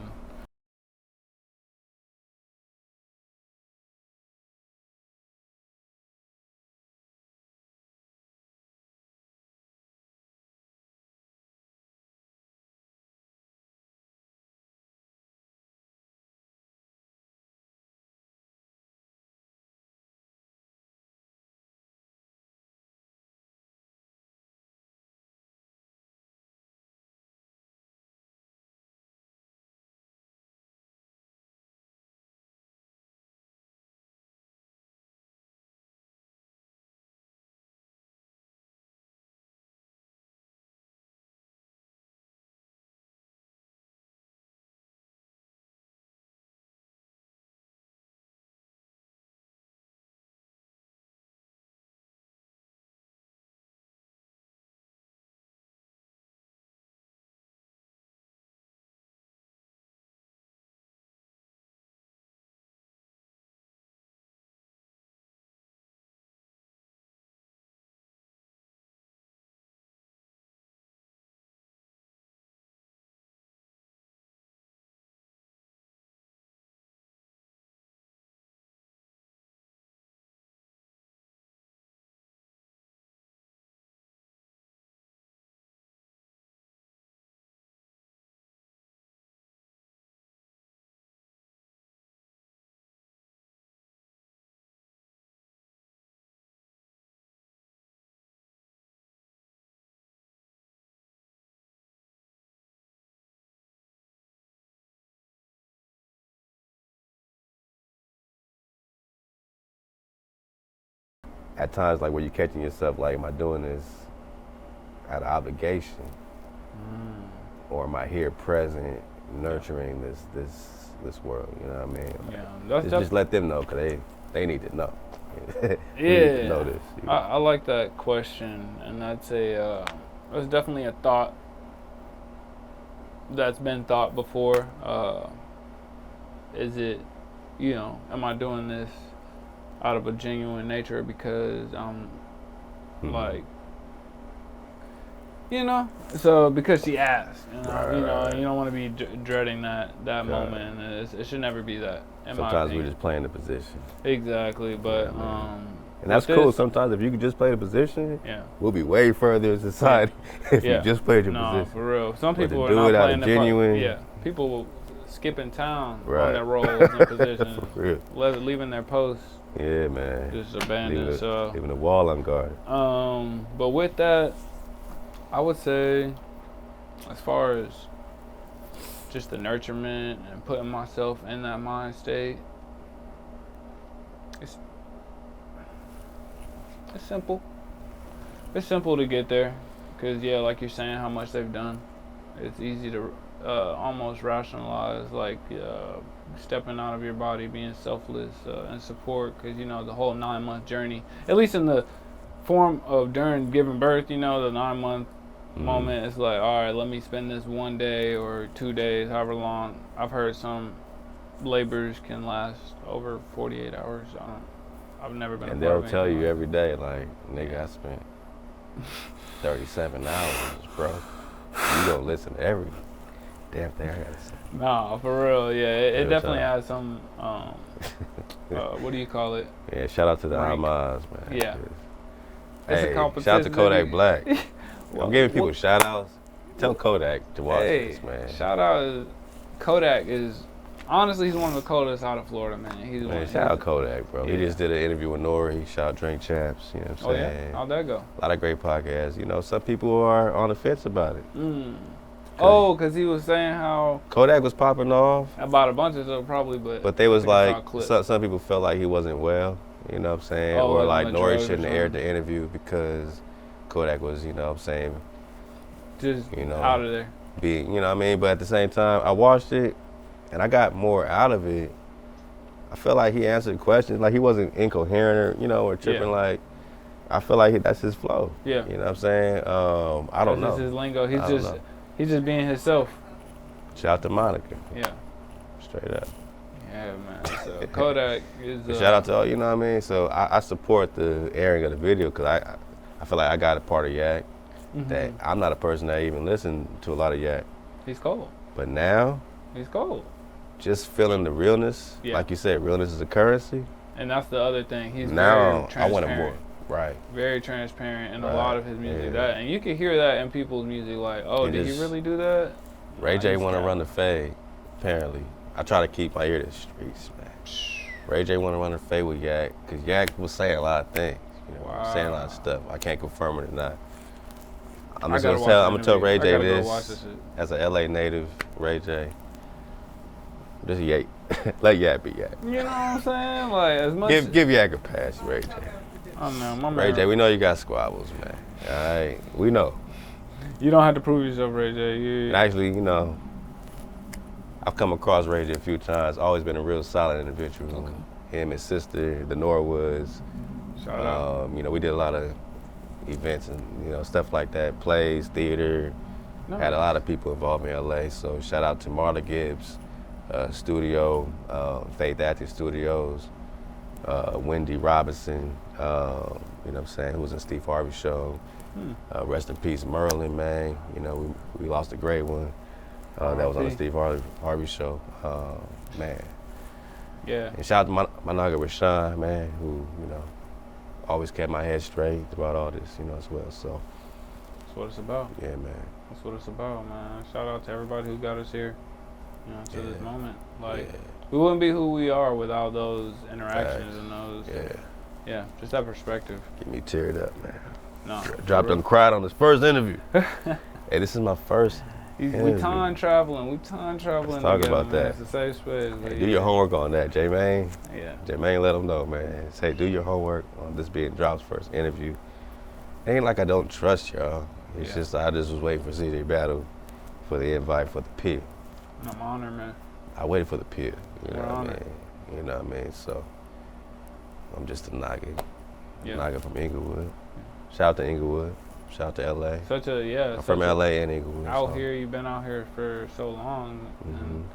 [SPEAKER 2] At times, like where you're catching yourself, like, am I doing this out of obligation, or am I here present, nurturing this world? You know what I mean?
[SPEAKER 1] Yeah,
[SPEAKER 2] just let them know, cause they need to know.
[SPEAKER 1] Yeah,
[SPEAKER 2] need to know this.
[SPEAKER 1] I like that question, and that's it's definitely a thought that's been thought before. Is it, am I doing this out of a genuine nature because I'm like, so because she asked, you don't want to be dreading that moment, and it should never be that.
[SPEAKER 2] Sometimes we're just playing the position.
[SPEAKER 1] Exactly, but
[SPEAKER 2] and that's cool. Sometimes if you could just play the position, we'll be way further in society if you just played your position.
[SPEAKER 1] No, for real. Some people
[SPEAKER 2] are not playing
[SPEAKER 1] the
[SPEAKER 2] genuine.
[SPEAKER 1] People skipping town on their roles and positions, leaving their posts.
[SPEAKER 2] Yeah, man.
[SPEAKER 1] Just abandoned.
[SPEAKER 2] Leaving the wall unguarded.
[SPEAKER 1] But with that, I would say, as far as just the nurturement and putting myself in that mind state, it's simple. It's simple to get there, because like you're saying, how much they've done. It's easy to almost rationalize, like stepping out of your body, being selfless and support, because the whole 9-month journey, at least in the form of during giving birth, the 9-month moment. It's like, all right, let me spend this 1 day or 2 days, however long. I've heard some labors can last over 48 hours. I've never been.
[SPEAKER 2] And they'll tell you every day, like, nigga, I spent 37 hours, bro. You gonna listen to every damn thing I gotta say.
[SPEAKER 1] Nah, for real, yeah. It definitely has some, what do you call it?
[SPEAKER 2] Yeah, shout out to the Hamas, man.
[SPEAKER 1] Yeah.
[SPEAKER 2] Hey, shout out to Kodak Black. I'm giving people shout outs. Tell Kodak to watch this, man.
[SPEAKER 1] Shout out Kodak is honestly, he's one of the coldest out of Florida, man.
[SPEAKER 2] Shout out Kodak, bro. He just did an interview with Nori. He shot Drink Champs. You know what I'm saying?
[SPEAKER 1] Yeah? How'd that go?
[SPEAKER 2] A lot of great podcasts. You know, some people are on the fence about it.
[SPEAKER 1] Because he was saying how
[SPEAKER 2] Kodak was popping off
[SPEAKER 1] about a bunch of stuff, probably, but
[SPEAKER 2] they was like some people felt like he wasn't well. You know what I'm saying? Or like Nori shouldn't have aired the interview because Kodak was, you know what I'm saying,
[SPEAKER 1] just out of there.
[SPEAKER 2] You know what I mean? But at the same time, I watched it and I got more out of it. I felt like he answered questions, like he wasn't incoherent or tripping. Like, I feel like that's his flow.
[SPEAKER 1] Yeah.
[SPEAKER 2] You know what I'm saying? I don't know.
[SPEAKER 1] This is his lingo. He's just being himself.
[SPEAKER 2] Shout out to Monica.
[SPEAKER 1] Yeah.
[SPEAKER 2] Straight up.
[SPEAKER 1] Yeah, man. So Kodak is.
[SPEAKER 2] Shout out to all, you know what I mean? So I support the airing of the video because I feel like I got a part of Yak that I'm not a person that even listened to a lot of Yak.
[SPEAKER 1] He's cold.
[SPEAKER 2] But now.
[SPEAKER 1] He's cold.
[SPEAKER 2] Just feeling the realness. Yeah. Like you said, realness is a currency.
[SPEAKER 1] And that's the other thing. He's
[SPEAKER 2] now
[SPEAKER 1] very transparent.
[SPEAKER 2] I want it more. Right.
[SPEAKER 1] Very transparent in a lot of his music. And you can hear that in people's music, like, oh, did he really do that?
[SPEAKER 2] Ray J want to run the fade, apparently. I try to keep my ear to the streets, man. Ray J want to run the fade with Yak, because Yak was saying a lot of things. Saying a lot of stuff. I can't confirm it or not. I'm gonna tell Ray J this as a LA native, Ray J. Just Yak. Let Yak be Yak.
[SPEAKER 1] You know what I'm saying? Like, as much
[SPEAKER 2] give Yak a pass, Ray J.
[SPEAKER 1] Oh no,
[SPEAKER 2] Ray J, we know you got squabbles, man. All right, we know.
[SPEAKER 1] You don't have to prove yourself, Ray J.
[SPEAKER 2] Actually, I've come across Ray J a few times. Always been a real solid individual. Okay. Him, his sister, the Norwoods.
[SPEAKER 1] Shout out.
[SPEAKER 2] We did a lot of events and stuff like that, plays, theater. No. Had a lot of people involved in LA. So shout out to Marla Gibbs Studio, Faith Acting Studios, Wendy Robinson. You know what I'm saying? Who was in Steve Harvey's show. Rest in peace, Merlin, man. We lost a great one. That was on the Steve Harvey show. Man.
[SPEAKER 1] Yeah.
[SPEAKER 2] And shout out to my nigga Rashawn, man, who, always kept my head straight throughout all this, as well. So
[SPEAKER 1] that's what it's about.
[SPEAKER 2] Yeah, man.
[SPEAKER 1] That's what it's about, man. Shout out to everybody who got us here, to this moment. Like, we wouldn't be who we are without those interactions and those. Yeah, just that perspective.
[SPEAKER 2] Get me teared up, man.
[SPEAKER 1] No.
[SPEAKER 2] Dropped and cried on this first interview. Hey, this is my first interview.
[SPEAKER 1] We time traveling. Let's talk
[SPEAKER 2] together, about that.
[SPEAKER 1] It's a safe space.
[SPEAKER 2] Hey, do your homework on that, J-Main.
[SPEAKER 1] Yeah.
[SPEAKER 2] J-Main, let them know, man. Say, do your homework on this being Drop's first interview. It ain't like I don't trust y'all. It's just I just was waiting for CJ Battle for the invite for the pill.
[SPEAKER 1] I'm honored, man.
[SPEAKER 2] I waited for the pill. You know
[SPEAKER 1] what I mean?
[SPEAKER 2] You know what I mean? So I'm just a nigga.
[SPEAKER 1] Yeah.
[SPEAKER 2] Nigga from Inglewood. Shout out to Inglewood. Shout out to LA. I'm from LA and Inglewood.
[SPEAKER 1] You've been out here for so long. And,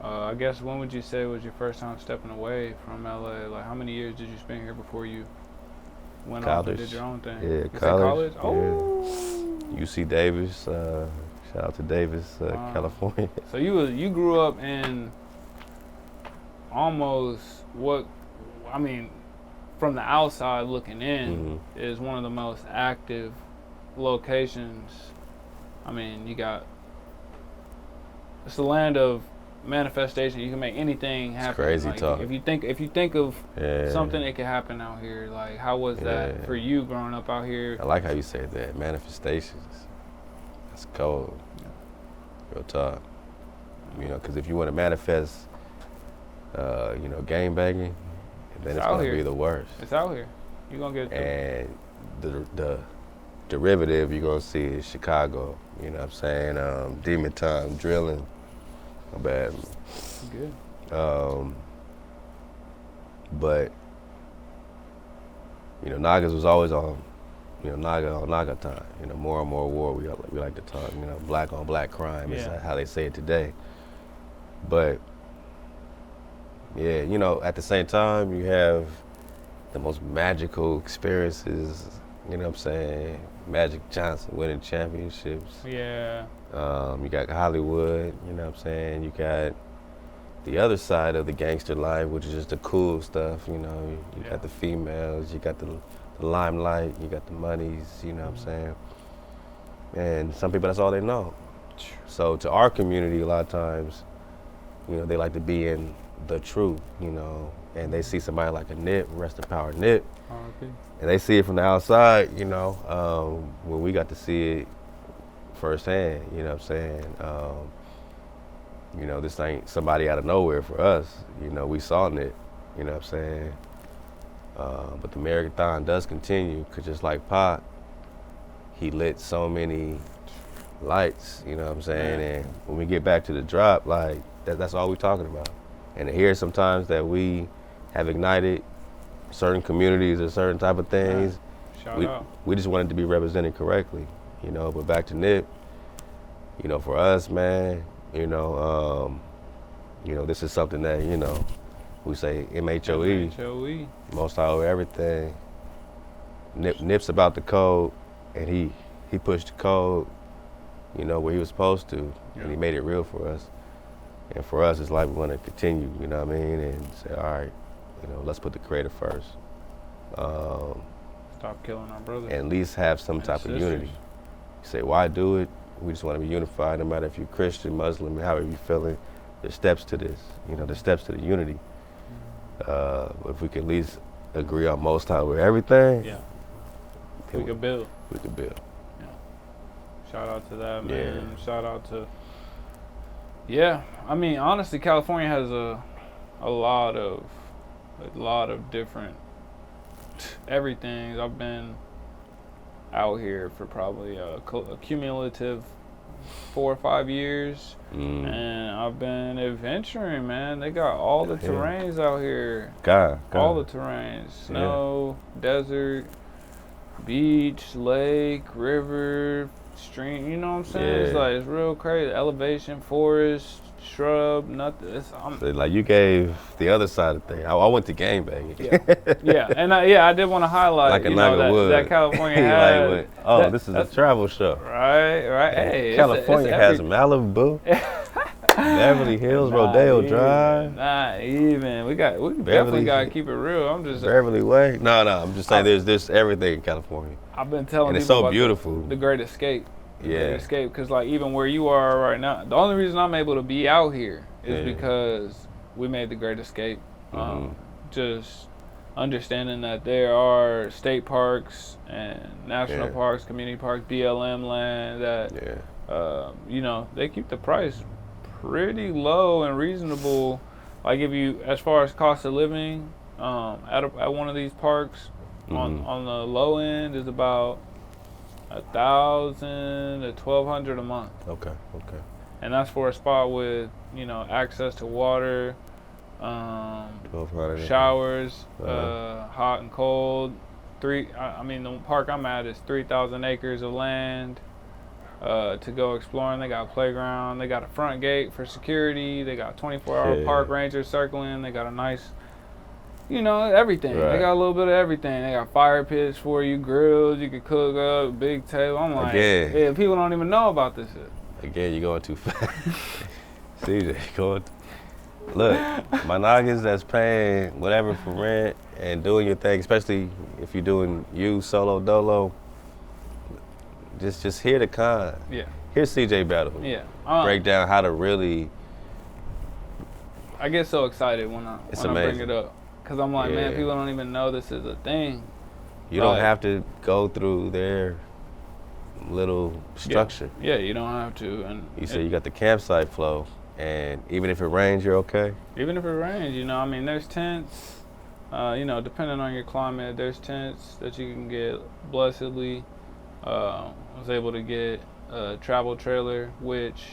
[SPEAKER 1] I guess when would you say was your first time stepping away from LA? Like, how many years did you spend here before you went off and did your own thing?
[SPEAKER 2] Yeah, college.
[SPEAKER 1] Oh.
[SPEAKER 2] UC Davis. Shout out to Davis, California.
[SPEAKER 1] So you grew up in almost from the outside looking in, is one of the most active locations. It's the land of manifestation. You can make anything happen.
[SPEAKER 2] It's crazy talk.
[SPEAKER 1] If you think of something, it can happen out here. Like, how was that for you growing up out here?
[SPEAKER 2] I like how you said that. Manifestations. That's cold. Real talk. Because if you want to manifest, game banging, then it's going to be the worst.
[SPEAKER 1] It's out here. You're going to get
[SPEAKER 2] it. And the derivative you're going to see is Chicago. You know what I'm saying? Demon Time, drilling. My bad.
[SPEAKER 1] Good.
[SPEAKER 2] But, Nagas was always on Naga on Naga time. More and more war. We like to talk. Black on black crime is how they say it today. But yeah, at the same time, you have the most magical experiences. You know what I'm saying? Magic Johnson winning championships.
[SPEAKER 1] Yeah.
[SPEAKER 2] You got Hollywood. You know what I'm saying? You got the other side of the gangster life, which is just the cool stuff. You got the females. You got the limelight. You got the monies. You know what I'm saying? And some people, that's all they know. So to our community, a lot of times, they like to be in the truth, and they see somebody like a Nip, rest in power Nip, and they see it from the outside, when we got to see it firsthand, you know what I'm saying? This ain't somebody out of nowhere for us, we saw Nip, you know what I'm saying? But the marathon does continue, because just like Pac, he lit so many lights, you know what I'm saying? And when we get back to the drop, like, that's all we're talking about. And to hear sometimes that we have ignited certain communities or certain type of things, we just wanted to be represented correctly, But back to Nip, for us, man, this is something that, we say MHOE, most high over everything. Nip's about the code, and he pushed the code, where he was supposed to, and he made it real for us. And for us, it's like we want to continue, you know what I mean? And say, all right, let's put the creator first.
[SPEAKER 1] Stop killing our brothers.
[SPEAKER 2] And at least have some type of unity. You say, why do it? We just want to be unified, no matter if you're Christian, Muslim, however you're feeling. There's steps to this, there's steps to the unity. If we can at least agree on most high with everything,
[SPEAKER 1] we could build.
[SPEAKER 2] We could build.
[SPEAKER 1] Yeah. Shout out to that, man. Yeah. Shout out to. Yeah, I mean, honestly, California has a lot of different everything. I've been out here for probably a cumulative 4 or 5 years, and I've been adventuring, man. They got all the terrains out here. All the terrains: snow, desert, beach, lake, river, stream. You know what I'm saying? It's real crazy. Elevation, forest, shrub, nothing.
[SPEAKER 2] So like you gave the other side of things. I went to game banging.
[SPEAKER 1] And I did want to highlight
[SPEAKER 2] like that
[SPEAKER 1] California has.
[SPEAKER 2] This is a travel show.
[SPEAKER 1] Right. Hey,
[SPEAKER 2] California has Malibu, Beverly Hills, Rodeo Drive.
[SPEAKER 1] Not even. We definitely gotta keep it real. I'm just
[SPEAKER 2] Beverly Way. No. I'm just saying there's everything in California.
[SPEAKER 1] I've been telling
[SPEAKER 2] and
[SPEAKER 1] people
[SPEAKER 2] it's so
[SPEAKER 1] about
[SPEAKER 2] beautiful.
[SPEAKER 1] The Great Escape. Great Escape, because like even where you are right now, the only reason I'm able to be out here is because we made the Great Escape. Just understanding that there are state parks and national parks, community parks, BLM land that they keep the price pretty low and reasonable. Like if you, as far as cost of living, at one of these parks, on the low end is about $1,000 to $1,200 a month.
[SPEAKER 2] Okay.
[SPEAKER 1] And that's for a spot with access to water, showers, hot and cold. The park I'm at is 3,000 acres of land to go exploring. They got a playground. They got a front gate for security. They got 24-hour park rangers circling. They got a nice, everything. Right. They got a little bit of everything. They got fire pits for you, grills. You can cook up, big table. I'm like, people don't even know about this shit.
[SPEAKER 2] Again, you're going too fast. CJ, going. Look, my noggins that's paying whatever for rent and doing your thing, especially if you're doing solo dolo. Just hear the con.
[SPEAKER 1] Yeah.
[SPEAKER 2] Hear CJ battle.
[SPEAKER 1] Yeah.
[SPEAKER 2] Break down how to really.
[SPEAKER 1] I get so excited when I bring it up, because I'm like, man, people don't even know this is a thing.
[SPEAKER 2] You don't have to go through their little structure.
[SPEAKER 1] Yeah, you don't have to. And
[SPEAKER 2] you say you got the campsite flow, and even if it rains, you're okay.
[SPEAKER 1] Even if it rains, there's tents. Depending on your climate, there's tents that you can get blessedly. I was able to get a travel trailer, which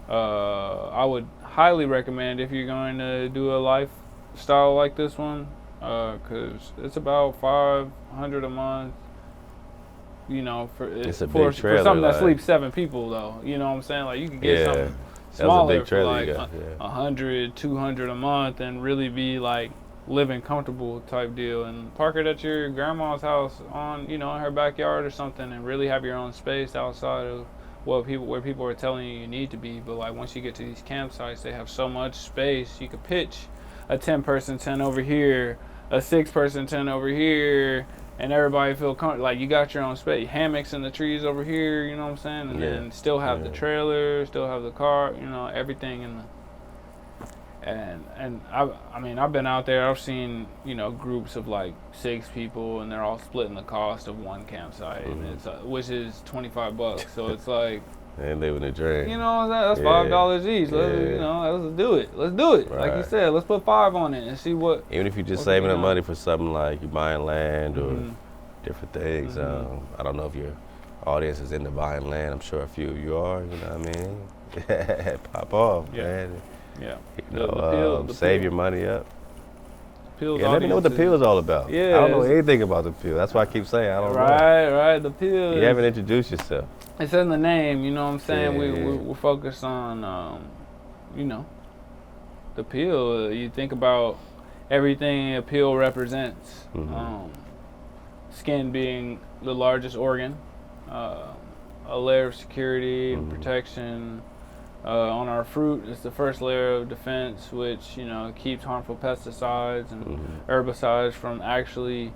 [SPEAKER 1] I would highly recommend if you're going to do a lifestyle like this one, because it's about $500 a month. you know,
[SPEAKER 2] It's a
[SPEAKER 1] for
[SPEAKER 2] big trailer,
[SPEAKER 1] something that
[SPEAKER 2] like-
[SPEAKER 1] sleeps 7 people though. You know what I'm saying? Like you could get
[SPEAKER 2] Yeah.
[SPEAKER 1] something
[SPEAKER 2] That was a
[SPEAKER 1] smaller
[SPEAKER 2] big
[SPEAKER 1] for
[SPEAKER 2] trailer
[SPEAKER 1] like
[SPEAKER 2] you got, yeah.
[SPEAKER 1] 100, 200 a month and really be like living comfortable type deal, and park it at your grandma's house on, you know, in her backyard or something, and really have your own space outside of where people are telling you need to be. But like once you get to these campsites, they have so much space. You could pitch a 10-person tent over here, a 6-person tent over here, and everybody feel comfortable. Like you got your own space, hammocks in the trees over here. You know what I'm saying? And
[SPEAKER 2] Yeah.
[SPEAKER 1] then still have the trailer, still have the car. You know, everything in the. And I mean I've been out there. I've seen, you know, groups of like 6 people, and they're all splitting the cost of one campsite, and it's which is $25. So it's like,
[SPEAKER 2] And living the dream.
[SPEAKER 1] you know, that's
[SPEAKER 2] Yeah.
[SPEAKER 1] $5 each. Let's,
[SPEAKER 2] Yeah.
[SPEAKER 1] you know, let's do it. Let's do it. Like you
[SPEAKER 2] Right.
[SPEAKER 1] said, let's put 5 on it and see what.
[SPEAKER 2] Even if you're just
[SPEAKER 1] What
[SPEAKER 2] saving
[SPEAKER 1] can
[SPEAKER 2] the
[SPEAKER 1] you
[SPEAKER 2] money for something like you buying land or
[SPEAKER 1] Mhm.
[SPEAKER 2] different things.
[SPEAKER 1] Mhm.
[SPEAKER 2] I don't know if your audience is into buying land. I'm sure a few of you are. You know what I mean? Pop off,
[SPEAKER 1] Yeah.
[SPEAKER 2] man.
[SPEAKER 1] Yeah.
[SPEAKER 2] You know,
[SPEAKER 1] The
[SPEAKER 2] save
[SPEAKER 1] pill.
[SPEAKER 2] your money up.
[SPEAKER 1] Pills
[SPEAKER 2] Yeah, let me know what the
[SPEAKER 1] audience
[SPEAKER 2] pill is all about.
[SPEAKER 1] Yeah,
[SPEAKER 2] I don't know
[SPEAKER 1] it's-
[SPEAKER 2] anything about the pill. That's why I keep saying I don't know.
[SPEAKER 1] Right. The pill.
[SPEAKER 2] You haven't introduced yourself.
[SPEAKER 1] It's in the name. You know what I'm saying?
[SPEAKER 2] Yeah.
[SPEAKER 1] We're focused on, you know, the pill. You think about everything a pill represents.
[SPEAKER 2] Mhm.
[SPEAKER 1] Skin being the largest organ, a layer of security and
[SPEAKER 2] Mhm.
[SPEAKER 1] protection. On our fruit, it's the first layer of defense, which, you know, keeps harmful pesticides and
[SPEAKER 2] Mhm.
[SPEAKER 1] herbicides from actually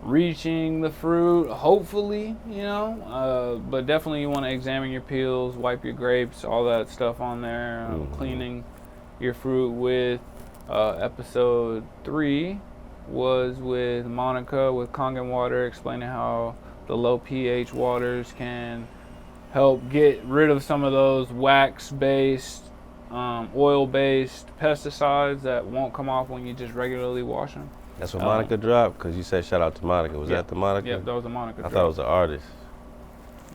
[SPEAKER 1] reaching the fruit, hopefully, you know. But definitely you want to examine your peels, wipe your grapes, all that stuff on there.
[SPEAKER 2] Mhm.
[SPEAKER 1] Cleaning your fruit with episode 3 was with Monica with Kangen Water, explaining how the low pH waters can help get rid of some of those wax-based, oil-based pesticides that won't come off when you just regularly wash them.
[SPEAKER 2] That's what Monica dropped, because you said shout out to Monica. Was
[SPEAKER 1] Yeah.
[SPEAKER 2] that the Monica?
[SPEAKER 1] Yep, that was a Monica.
[SPEAKER 2] I
[SPEAKER 1] drop.
[SPEAKER 2] thought it was an artist.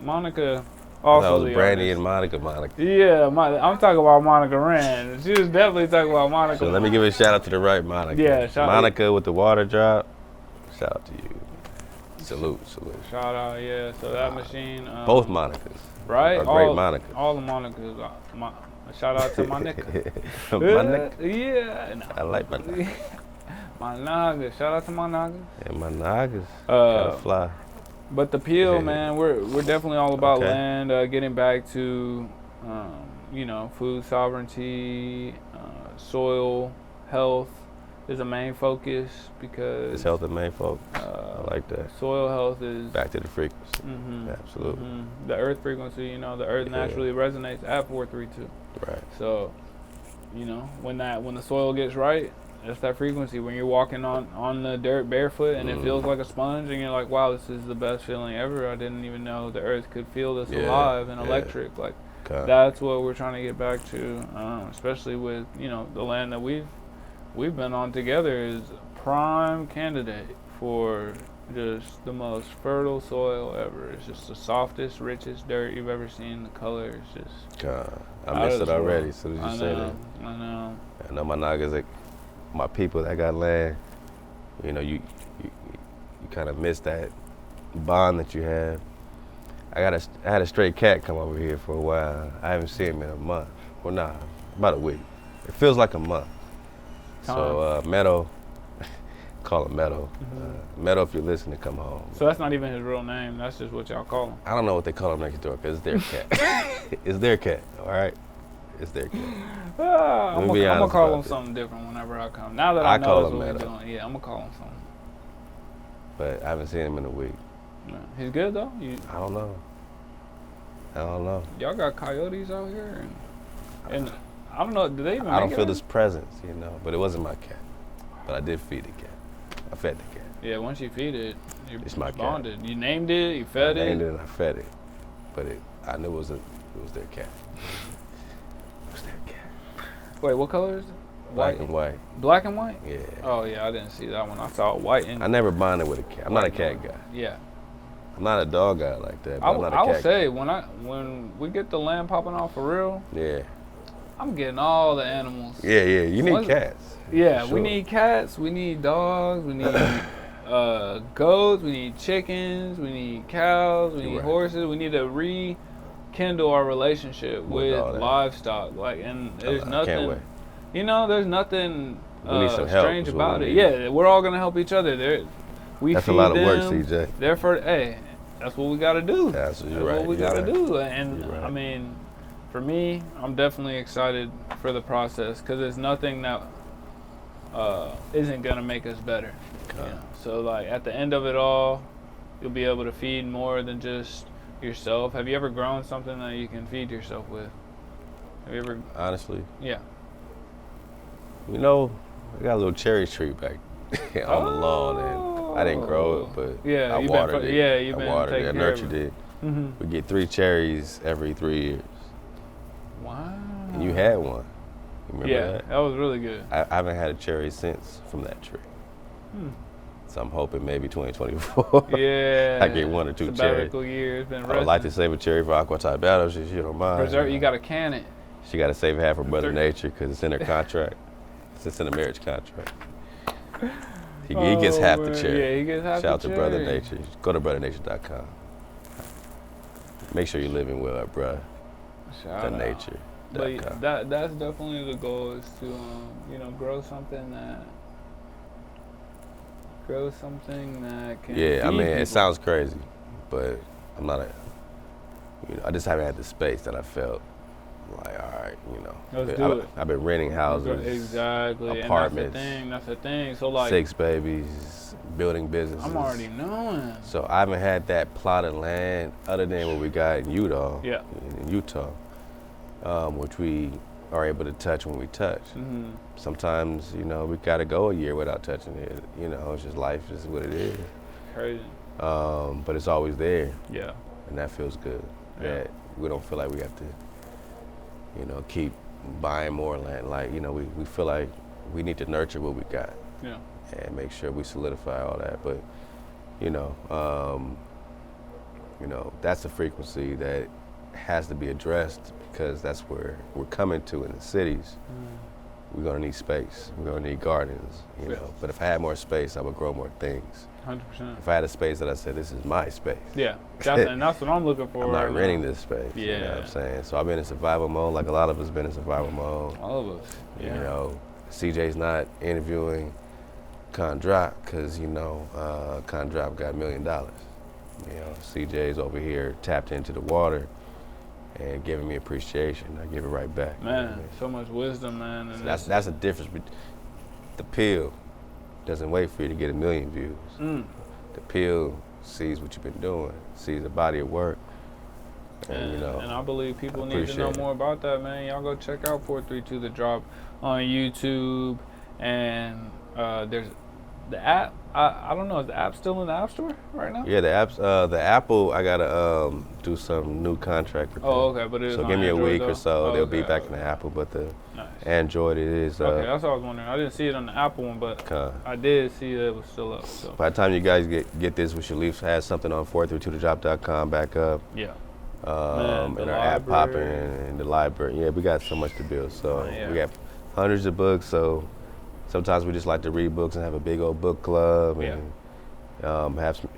[SPEAKER 1] Monica.
[SPEAKER 2] I
[SPEAKER 1] Also
[SPEAKER 2] thought it was
[SPEAKER 1] the
[SPEAKER 2] Brandy
[SPEAKER 1] artist.
[SPEAKER 2] and Monica.
[SPEAKER 1] Yeah, I'm talking about Monica Rand. She was definitely talking about Monica.
[SPEAKER 2] So let me give a shout out to the right Monica.
[SPEAKER 1] Yeah, shout out.
[SPEAKER 2] Monica with the water drop. Shout out to you. Salute.
[SPEAKER 1] Shout out, yeah. So that machine.
[SPEAKER 2] Both Monicas.
[SPEAKER 1] Right?
[SPEAKER 2] Are great Monicas.
[SPEAKER 1] All the Monicas. Shout out to my nigga.
[SPEAKER 2] Monica.
[SPEAKER 1] Yeah. No.
[SPEAKER 2] I like my Naga.
[SPEAKER 1] My Naga. Shout out to my Naga.
[SPEAKER 2] Yeah, my Nagas. Gotta fly.
[SPEAKER 1] But the peel, man, we're definitely all about
[SPEAKER 2] Okay.
[SPEAKER 1] land, getting back to, you know, food sovereignty, soil health is a main focus because
[SPEAKER 2] It's health and main folk. I
[SPEAKER 1] uh,
[SPEAKER 2] like that.
[SPEAKER 1] soil health is
[SPEAKER 2] Back to the frequency.
[SPEAKER 1] mhm,
[SPEAKER 2] Absolutely.
[SPEAKER 1] mhm. The earth frequency. You know, the earth
[SPEAKER 2] Yeah.
[SPEAKER 1] naturally resonates at 432.
[SPEAKER 2] Right.
[SPEAKER 1] So, you know, when the soil gets right, that's that frequency. When you're walking on the dirt barefoot and it feels like a sponge, and you're like, wow, this is the best feeling ever. I didn't even know the earth could feel this
[SPEAKER 2] Yeah,
[SPEAKER 1] alive and
[SPEAKER 2] yeah.
[SPEAKER 1] electric. Like
[SPEAKER 2] Okay.
[SPEAKER 1] that's what we're trying to get back to, especially with, you know, the land that we've been on together is a prime candidate for just the most fertile soil ever. It's just the softest, richest dirt you've ever seen. The color is just
[SPEAKER 2] I
[SPEAKER 1] out
[SPEAKER 2] missed
[SPEAKER 1] of
[SPEAKER 2] it
[SPEAKER 1] this world.
[SPEAKER 2] already as soon as you
[SPEAKER 1] I
[SPEAKER 2] said
[SPEAKER 1] know,
[SPEAKER 2] it.
[SPEAKER 1] I know.
[SPEAKER 2] I know my Nagas, like, my people that got land, you know, you kind of miss that bond that you have. I had a stray cat come over here for a while. I haven't seen him in a month. Well, nah, about a week. It feels like a month. So Meadow, call him Meadow. Meadow, if you're listening, come home.
[SPEAKER 1] So that's not even his real name. That's just what y'all call him.
[SPEAKER 2] I don't know what they call him next door because it's their cat. It's their cat, all right? It's their cat.
[SPEAKER 1] I'm
[SPEAKER 2] me be
[SPEAKER 1] gonna
[SPEAKER 2] honest
[SPEAKER 1] call
[SPEAKER 2] about
[SPEAKER 1] him
[SPEAKER 2] that.
[SPEAKER 1] something different whenever I come. Now that I
[SPEAKER 2] I
[SPEAKER 1] know
[SPEAKER 2] call
[SPEAKER 1] that's
[SPEAKER 2] him
[SPEAKER 1] what we're
[SPEAKER 2] Meadow.
[SPEAKER 1] doing, yeah, I'm gonna call him something.
[SPEAKER 2] But I haven't seen him in a week.
[SPEAKER 1] Yeah. He's good though.
[SPEAKER 2] I don't know.
[SPEAKER 1] Y'all got coyotes out here, and I don't know. Do they even?
[SPEAKER 2] I don't
[SPEAKER 1] make
[SPEAKER 2] feel
[SPEAKER 1] it
[SPEAKER 2] this presence, you know. But it wasn't my cat. But I did feed the cat. I fed the cat.
[SPEAKER 1] Yeah, once you feed it, you're
[SPEAKER 2] It's my cat.
[SPEAKER 1] bonded. You named it, you fed
[SPEAKER 2] I named
[SPEAKER 1] it.
[SPEAKER 2] it and I fed it. But I knew it was their cat. It was their cat.
[SPEAKER 1] Wait, what color is it?
[SPEAKER 2] Black and white.
[SPEAKER 1] Black and white?
[SPEAKER 2] Yeah.
[SPEAKER 1] Oh yeah, I didn't see that one. I saw white and.
[SPEAKER 2] I never bonded with a cat. I'm not a cat guy.
[SPEAKER 1] Yeah.
[SPEAKER 2] I'm not a dog guy like that. But
[SPEAKER 1] I
[SPEAKER 2] I'm not a
[SPEAKER 1] will
[SPEAKER 2] cat
[SPEAKER 1] say when we get the land popping off for real,
[SPEAKER 2] guy. Yeah.
[SPEAKER 1] I'm getting all the animals.
[SPEAKER 2] Yeah. You need
[SPEAKER 1] Once-
[SPEAKER 2] cats.
[SPEAKER 1] Yeah,
[SPEAKER 2] Sure.
[SPEAKER 1] we need cats, we need dogs, we need goats, we need chickens, we need cows, we need horses. We need to rekindle our relationship with livestock. Like, and there's nothing, you know, there's nothing strange about it. Yeah, we're all gonna help each other.
[SPEAKER 2] That's a lot of work, CJ.
[SPEAKER 1] Therefore, hey, that's what we gotta do.
[SPEAKER 2] That's
[SPEAKER 1] what we gotta do. And I mean, for me, I'm definitely excited for the process because there's nothing that isn't gonna make us better. You know? So like at the end of it all, you'll be able to feed more than just yourself. Have you ever grown something that you can feed yourself with? Have you ever?
[SPEAKER 2] Honestly.
[SPEAKER 1] Yeah.
[SPEAKER 2] You know, I got a little cherry tree back on the lawn, and I didn't grow it, but I watered it.
[SPEAKER 1] Yeah, you've been
[SPEAKER 2] watered
[SPEAKER 1] taking
[SPEAKER 2] it,
[SPEAKER 1] care
[SPEAKER 2] nurtured
[SPEAKER 1] of
[SPEAKER 2] it. Mm-hmm. We get 3 cherries every 3 years.
[SPEAKER 1] Wow.
[SPEAKER 2] And you had one. You remember that?
[SPEAKER 1] That was really good.
[SPEAKER 2] I haven't had a cherry since from that tree. So I'm hoping maybe 2024.
[SPEAKER 1] Yeah.
[SPEAKER 2] I get 1 or 2 cherries.
[SPEAKER 1] Year. It's been
[SPEAKER 2] I would like to save a cherry for Aqua Type Battle. She don't mind.
[SPEAKER 1] Preserve. You got to can it.
[SPEAKER 2] She got to save half for Brother Nature because it's in her contract. It's in a marriage contract. He gets half the cherry.
[SPEAKER 1] Yeah, he gets half
[SPEAKER 2] Shout out
[SPEAKER 1] the
[SPEAKER 2] to
[SPEAKER 1] cherry.
[SPEAKER 2] Brother Nature. Go to brothernature.com. Make sure you're living well, bruh.
[SPEAKER 1] Shout
[SPEAKER 2] the
[SPEAKER 1] out.
[SPEAKER 2] Nature.
[SPEAKER 1] But that's definitely the goal is to you know, grow something that can
[SPEAKER 2] Yeah, I mean,
[SPEAKER 1] people.
[SPEAKER 2] it sounds crazy, but I'm not I just haven't had the space that I felt like, all right, you know.
[SPEAKER 1] Let's do it.
[SPEAKER 2] I've been renting houses.
[SPEAKER 1] Exactly.
[SPEAKER 2] Apartments.
[SPEAKER 1] And that's the thing. So like
[SPEAKER 2] 6 babies, building businesses.
[SPEAKER 1] I'm already knowing.
[SPEAKER 2] So I haven't had that plot of land other than what we got in Utah.
[SPEAKER 1] Yeah.
[SPEAKER 2] In Utah, which we are able to touch when we touch.
[SPEAKER 1] Mm-hmm.
[SPEAKER 2] Sometimes, you know, we got to go a year without touching it. You know, it's just life, is what it is.
[SPEAKER 1] Crazy.
[SPEAKER 2] But it's always there.
[SPEAKER 1] Yeah.
[SPEAKER 2] And that feels good.
[SPEAKER 1] Yeah.
[SPEAKER 2] That we don't feel like we have to, you know, keep buying more land. Like, you know, we feel like we need to nurture what we got.
[SPEAKER 1] Yeah.
[SPEAKER 2] And make sure we solidify all that. But, you know, that's a frequency that has to be addressed because that's where we're coming to in the cities. We're gonna need space. We're gonna need gardens, you know. But if I had more space, I would grow more things.
[SPEAKER 1] 100%.
[SPEAKER 2] If I had a space that I said, this is my space.
[SPEAKER 1] Yeah, and that's what I'm looking for.
[SPEAKER 2] I'm not renting this space.
[SPEAKER 1] Yeah.
[SPEAKER 2] You know what I'm saying? So I've been in survival mode, like a lot of us been in survival mode.
[SPEAKER 1] All of us. Yeah.
[SPEAKER 2] You know, CJ's not interviewing Condrop because, you know, Condrop got $1 million. You know, CJ's over here tapped into the water and giving me appreciation. I give it right back.
[SPEAKER 1] Man,
[SPEAKER 2] you know what I mean?
[SPEAKER 1] so much wisdom, man. And
[SPEAKER 2] so that's a difference. The pill doesn't wait for you to get 1 million views. The pill sees what you've been doing, sees a body of work. And you know,
[SPEAKER 1] and I believe people need to know more about that, man. Y'all go check out 432 The Drop on YouTube. And there's the app. I don't know, is the app still in the App Store right now?
[SPEAKER 2] Yeah, the Apple, I gotta do some new contract with them.
[SPEAKER 1] Oh, okay, but it is
[SPEAKER 2] so
[SPEAKER 1] on
[SPEAKER 2] give me
[SPEAKER 1] Android,
[SPEAKER 2] a week
[SPEAKER 1] though?
[SPEAKER 2] or so, they'll be back
[SPEAKER 1] okay.
[SPEAKER 2] in the Apple, but the
[SPEAKER 1] nice.
[SPEAKER 2] Android it is.
[SPEAKER 1] Okay, that's what I was wondering. I didn't see it on the Apple one, but I did see that it was still up. So
[SPEAKER 2] by the time you guys get this, we should at least have something on 432thedrop.com back up.
[SPEAKER 1] Yeah.
[SPEAKER 2] And our app popping and the library. Yeah, we got so much to build. So we got hundreds of books. So sometimes we just like to read books and have a big old book club and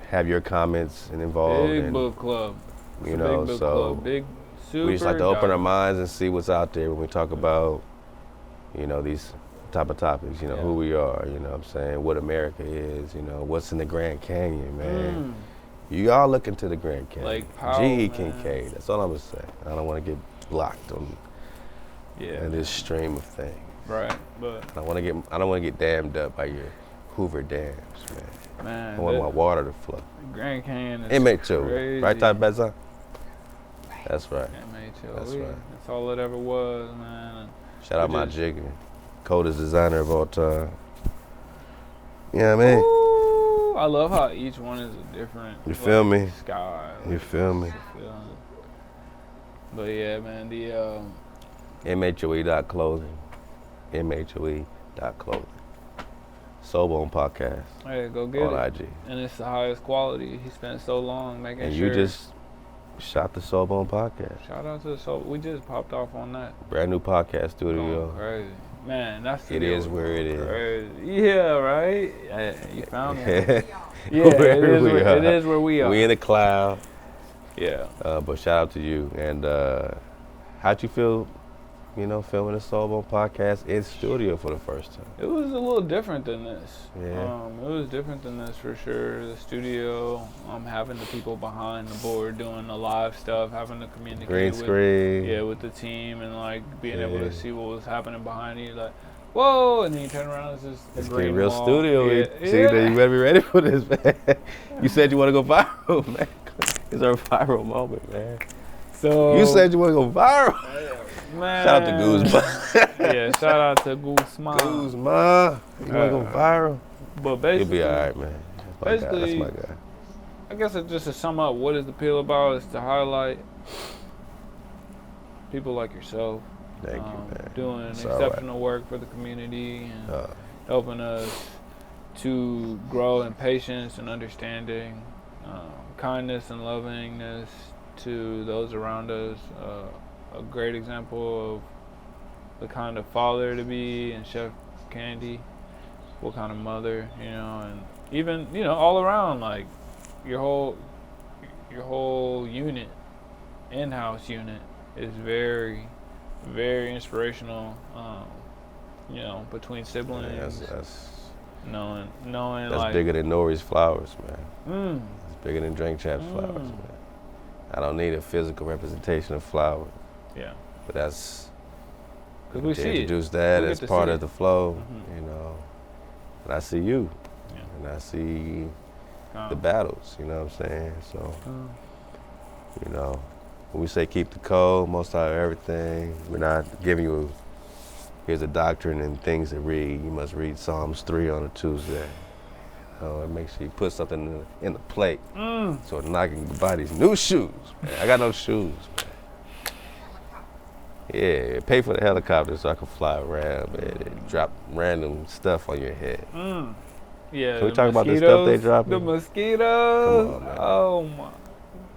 [SPEAKER 2] have your comments and involved.
[SPEAKER 1] Big book club.
[SPEAKER 2] You know,
[SPEAKER 1] big book
[SPEAKER 2] so
[SPEAKER 1] club. Big, super
[SPEAKER 2] we just like to open our minds and see what's out there when we talk about, you know, these type of topics. You know, who we are. You know what I'm saying? What America is. You know, what's in the Grand Canyon, man. You all look into the Grand Canyon.
[SPEAKER 1] Lake Powell,
[SPEAKER 2] G.E. Kincaid. That's all I'm gonna say. I don't want to get blocked on this stream of things.
[SPEAKER 1] Right, but
[SPEAKER 2] I don't want to get dammed up by your Hoover dams, man.
[SPEAKER 1] Man,
[SPEAKER 2] I want my water to flow.
[SPEAKER 1] Grand Canyon is
[SPEAKER 2] MHO,
[SPEAKER 1] crazy.
[SPEAKER 2] right, Ty Bezan? That's right.
[SPEAKER 1] MHO.
[SPEAKER 2] That's right.
[SPEAKER 1] That's all it ever was, man.
[SPEAKER 2] Shout out my jigger, coldest designer of all time. You know what I mean?
[SPEAKER 1] Ooh, I love how each one is a different.
[SPEAKER 2] You feel me?
[SPEAKER 1] Sky.
[SPEAKER 2] You feel me?
[SPEAKER 1] But yeah, man, the
[SPEAKER 2] MHOE.clothing. MHOE.clothing. Soulbone Podcast.
[SPEAKER 1] Hey, go get
[SPEAKER 2] on
[SPEAKER 1] it.
[SPEAKER 2] IG.
[SPEAKER 1] And it's the highest quality. He spent so long making
[SPEAKER 2] and
[SPEAKER 1] sure.
[SPEAKER 2] And you just shot the Soulbone Podcast.
[SPEAKER 1] Shout out to the Soul. We just popped off on that.
[SPEAKER 2] Brand new podcast studio.
[SPEAKER 1] Going crazy. Man, that's the
[SPEAKER 2] It
[SPEAKER 1] deal
[SPEAKER 2] is
[SPEAKER 1] with
[SPEAKER 2] where it is.
[SPEAKER 1] Crazy. Yeah, right? You found it. Yeah, it is where we are.
[SPEAKER 2] We in the cloud.
[SPEAKER 1] Yeah.
[SPEAKER 2] But shout out to you. And how'd you feel, filming the Soulbone podcast in studio for the first time?
[SPEAKER 1] It was a little different than this.
[SPEAKER 2] Yeah.
[SPEAKER 1] It was different than this for sure. The studio, having the people behind the board doing the live stuff, having to communicate
[SPEAKER 2] Green screen.
[SPEAKER 1] with the team, and like being able to see what was happening behind you, like, whoa, and then you turn around, it's just
[SPEAKER 2] It's
[SPEAKER 1] a green
[SPEAKER 2] real
[SPEAKER 1] wall.
[SPEAKER 2] studio.
[SPEAKER 1] Yeah.
[SPEAKER 2] See, that you better be ready for this, man. You said you want to go viral, man. It's our viral moment, man.
[SPEAKER 1] So
[SPEAKER 2] You said you want to go viral.
[SPEAKER 1] man,
[SPEAKER 2] Shout out to Guzma.
[SPEAKER 1] Yeah, shout out to Guzma.
[SPEAKER 2] Guzma. You want to go viral?
[SPEAKER 1] But basically,
[SPEAKER 2] You'll be all right, man. That's my guy. That's my guy.
[SPEAKER 1] I guess just to sum up, what is the appeal about is to highlight people like yourself.
[SPEAKER 2] Thank you, man.
[SPEAKER 1] Doing
[SPEAKER 2] It's
[SPEAKER 1] exceptional work for the community and helping us to grow in patience and understanding, kindness and lovingness to those around us. A great example of the kind of father to be and Chef Candy, what kind of mother, and even, all around, like your whole unit, in-house unit is very, very inspirational, between siblings.
[SPEAKER 2] That's
[SPEAKER 1] knowing
[SPEAKER 2] that's
[SPEAKER 1] like
[SPEAKER 2] bigger than Nori's flowers, man.
[SPEAKER 1] mm,
[SPEAKER 2] It's bigger than Drink Champs flowers, man. I don't need a physical representation of flowers,
[SPEAKER 1] yeah,
[SPEAKER 2] but that's
[SPEAKER 1] because we
[SPEAKER 2] to
[SPEAKER 1] see it.
[SPEAKER 2] introduce that
[SPEAKER 1] We
[SPEAKER 2] as
[SPEAKER 1] get to
[SPEAKER 2] part
[SPEAKER 1] see
[SPEAKER 2] of
[SPEAKER 1] it.
[SPEAKER 2] the flow,
[SPEAKER 1] Mhm.
[SPEAKER 2] And I see you,
[SPEAKER 1] Yeah.
[SPEAKER 2] and I see the battles, you know what I'm saying? So, when we say keep the code, most out of everything, we're not giving you, here's a doctrine and things to read. You must read Psalms 3 on a Tuesday. It makes sure you put something in the plate so that I can buy these new shoes, man. I got no shoes, man. Yeah, pay for the helicopter so I can fly around, man, and drop random stuff on your head.
[SPEAKER 1] Yeah.
[SPEAKER 2] Can we talk about the stuff they dropping?
[SPEAKER 1] The mosquitoes.
[SPEAKER 2] Come on, man.
[SPEAKER 1] Oh my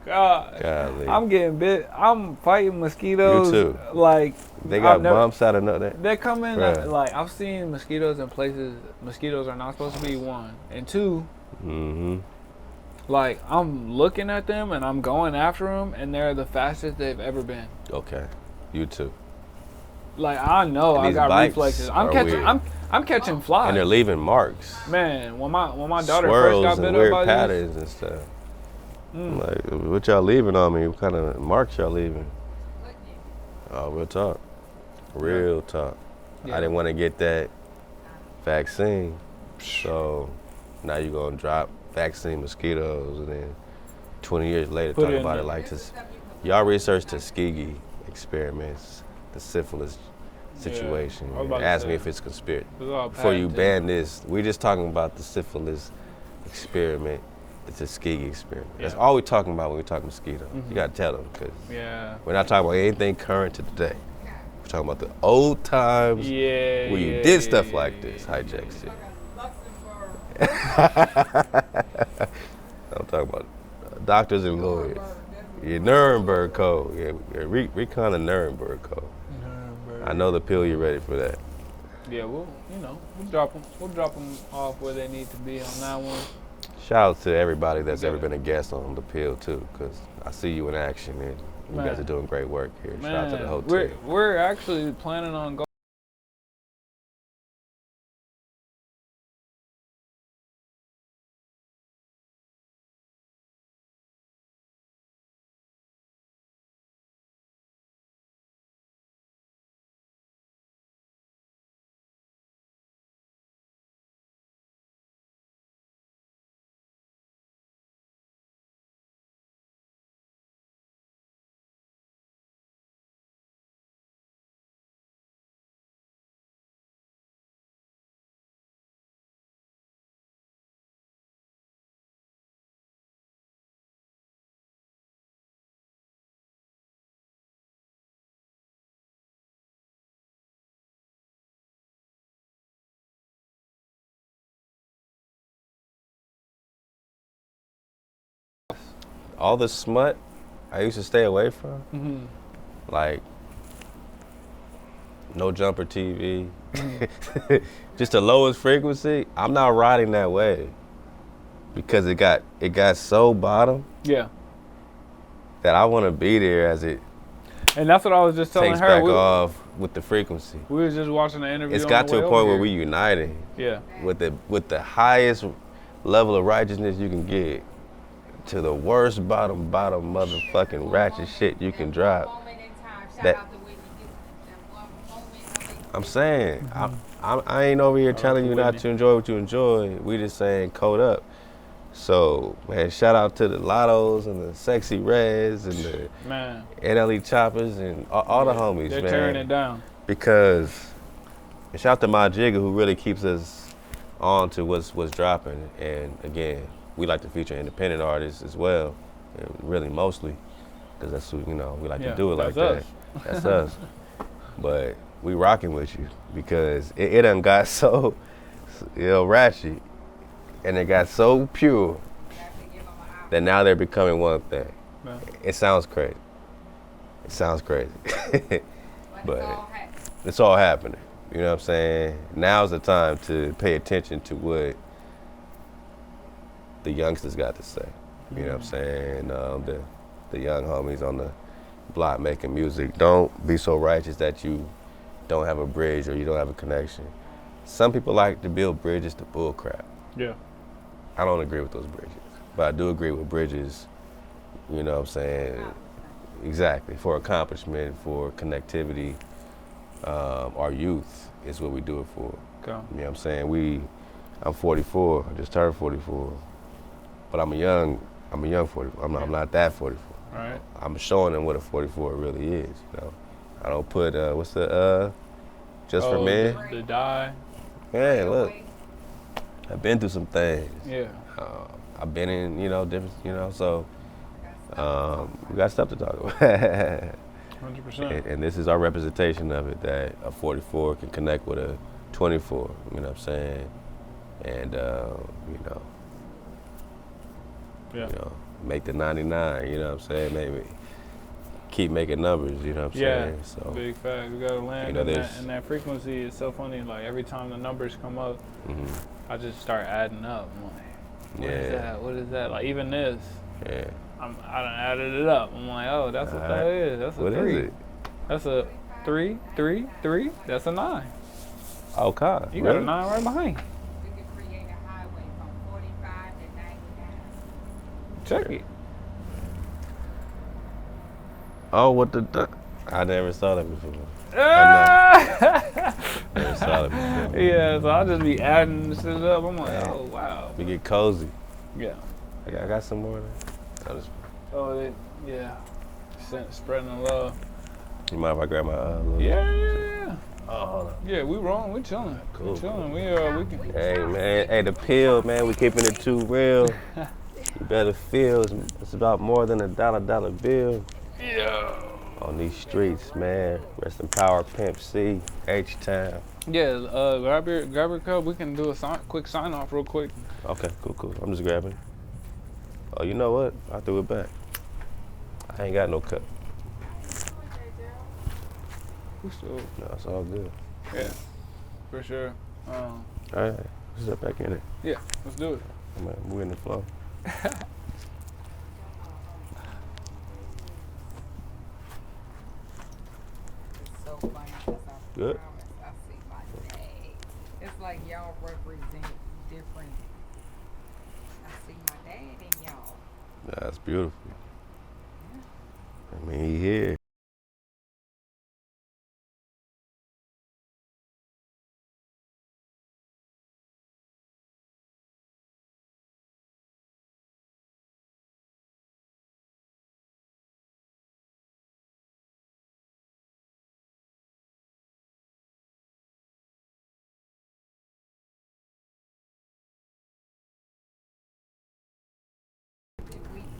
[SPEAKER 1] God.
[SPEAKER 2] Golly.
[SPEAKER 1] I'm getting bit. I'm fighting mosquitoes.
[SPEAKER 2] You too.
[SPEAKER 1] Like
[SPEAKER 2] They got bumps out of nothing.
[SPEAKER 1] They come in
[SPEAKER 2] Bruh.
[SPEAKER 1] like I've seen mosquitoes in places mosquitoes are not supposed to be, one. And two, like I'm looking at them and I'm going after them and they're the fastest they've ever been.
[SPEAKER 2] Okay. You too.
[SPEAKER 1] Like I know
[SPEAKER 2] And
[SPEAKER 1] I
[SPEAKER 2] these
[SPEAKER 1] got
[SPEAKER 2] bites
[SPEAKER 1] reflexes.
[SPEAKER 2] are weird.
[SPEAKER 1] I'm catching flies.
[SPEAKER 2] And they're leaving marks.
[SPEAKER 1] Man, when my daughter
[SPEAKER 2] Swirls
[SPEAKER 1] first got
[SPEAKER 2] and
[SPEAKER 1] bit
[SPEAKER 2] weird
[SPEAKER 1] up by
[SPEAKER 2] patterns and stuff. I'm like, what y'all leaving on me? What kind of marks y'all leaving? Oh, real talk. Real talk.
[SPEAKER 1] Yeah.
[SPEAKER 2] I didn't want to get that vaccine. So now you're going to drop vaccine mosquitoes and then 20 years later
[SPEAKER 1] Put
[SPEAKER 2] talk
[SPEAKER 1] it in
[SPEAKER 2] about it
[SPEAKER 1] there.
[SPEAKER 2] like this. Y'all researched Tuskegee experiments, the syphilis situation.
[SPEAKER 1] I was about to
[SPEAKER 2] Ask me
[SPEAKER 1] say.
[SPEAKER 2] if it's conspiracy.
[SPEAKER 1] It was all
[SPEAKER 2] Before you
[SPEAKER 1] patented.
[SPEAKER 2] ban this, we're just talking about the syphilis experiment, the Tuskegee experiment. That's
[SPEAKER 1] Yeah.
[SPEAKER 2] all we're talking about when we talk mosquito. You got to tell them because
[SPEAKER 1] Yeah.
[SPEAKER 2] we're not talking about anything current to today. We're talking about the old times
[SPEAKER 1] Yeah.
[SPEAKER 2] where you did stuff like this, hijack shit. I'm talking about doctors and lawyers. Your Nuremberg Code. Yeah, recon the Nuremberg Code. I know the pill you're ready for that.
[SPEAKER 1] Yeah, we'll drop them off where they need to be on that one.
[SPEAKER 2] Shout out to everybody that's ever been a guest on the pill too, because I see you in action and you guys are doing great work here. Shout out to the whole team.
[SPEAKER 1] We're actually planning on going.
[SPEAKER 2] All the smut I used to stay away from, like no jumper TV, just the lowest frequency, I'm not riding that wave because it got so bottom.
[SPEAKER 1] Yeah.
[SPEAKER 2] That I want to be there as it.
[SPEAKER 1] And that's what I was just telling
[SPEAKER 2] takes
[SPEAKER 1] her.
[SPEAKER 2] Back off with the frequency.
[SPEAKER 1] We was just watching the interview.
[SPEAKER 2] It's got to a point where we
[SPEAKER 1] here.
[SPEAKER 2] united.
[SPEAKER 1] Yeah.
[SPEAKER 2] With the highest level of righteousness you can get to the worst bottom motherfucking ratchet shit you can drop. That I'm saying, I ain't over here telling you not to enjoy what you enjoy. We just saying code up. So, man, shout out to the Lottos and the Sexy Reds and the NLE Choppers and all the homies,
[SPEAKER 1] they're
[SPEAKER 2] man.
[SPEAKER 1] They're tearing it down.
[SPEAKER 2] Because, and shout out to my Jigga who really keeps us on to what's dropping. And again, we like to feature independent artists as well, and really mostly, because that's who, we like to do it like that. That's us. But we rocking with you because it done got so ratchet. And it got so pure that now they're becoming one thing. Yeah. It sounds crazy. But it's all happening. You know what I'm saying? Now's the time to pay attention to what the youngsters got to say. You know what I'm saying? The young homies on the block making music. Don't be so righteous that you don't have a bridge or you don't have a connection. Some people like to build bridges to bull crap.
[SPEAKER 1] Yeah.
[SPEAKER 2] I don't agree with those bridges, but I do agree with bridges, you know what I'm saying, exactly, for accomplishment, for connectivity. Our youth is what we do it for.
[SPEAKER 1] Okay.
[SPEAKER 2] You know what I'm saying? I'm 44, I just turned 44, but I'm a young 44. I'm not that 44.
[SPEAKER 1] Right.
[SPEAKER 2] I'm showing them what a 44 really is, you know. I don't put, just for men?
[SPEAKER 1] The die.
[SPEAKER 2] Man, look. I've been through some things.
[SPEAKER 1] Yeah.
[SPEAKER 2] I've been in, different, so we got stuff to talk about. 100%. And this is our representation of it, that a 44 can connect with a 24, you know what I'm saying? And, make the 99, you know what I'm saying? Maybe keep making numbers, you know what I'm saying? So,
[SPEAKER 1] big fact. We got to land in that frequency. It's so funny, like every time the numbers come up, I just start adding up. I'm like, what is that? What is that? Like even this.
[SPEAKER 2] Yeah.
[SPEAKER 1] I done added it up. I'm like, oh, that's what that is. That's a
[SPEAKER 2] what
[SPEAKER 1] 3.
[SPEAKER 2] Is it?
[SPEAKER 1] That's a 3, 3, 3. That's a 9.
[SPEAKER 2] Oh, God.
[SPEAKER 1] You got a 9 right behind.
[SPEAKER 3] We could create a highway from 45 to 99.
[SPEAKER 1] Check it.
[SPEAKER 2] Oh, what the? I never saw that before. Never saw that before.
[SPEAKER 1] Yeah, so I'll just be adding this shit up. I'm like, oh, wow.
[SPEAKER 2] We get cozy.
[SPEAKER 1] Yeah.
[SPEAKER 2] I got some more of that.
[SPEAKER 1] Spreading the love.
[SPEAKER 2] You mind if I grab my little?
[SPEAKER 1] Yeah.
[SPEAKER 2] Oh, hold on.
[SPEAKER 1] Yeah, we rolling. We chilling.
[SPEAKER 2] Cool.
[SPEAKER 1] We chilling. We can.
[SPEAKER 2] Hey, man. Hey, the pill, man. We keeping it too real. You better feel it's about more than a dollar bill.
[SPEAKER 1] Yeah.
[SPEAKER 2] On these streets, man. Rest in power, Pimp C, H-Town.
[SPEAKER 1] Yeah, grab your cup. We can do a quick sign off real quick.
[SPEAKER 2] Okay, cool. I'm just grabbing it. Oh, you know what? I threw it back. I ain't got no cup. No, it's all good.
[SPEAKER 1] Yeah, for sure.
[SPEAKER 2] All right, let's get back in it.
[SPEAKER 1] Yeah, let's do it.
[SPEAKER 2] We're in the flow. Good.
[SPEAKER 3] I see my day. It's like y'all represent different. I see my dad in y'all.
[SPEAKER 2] That's beautiful. I mean, he here.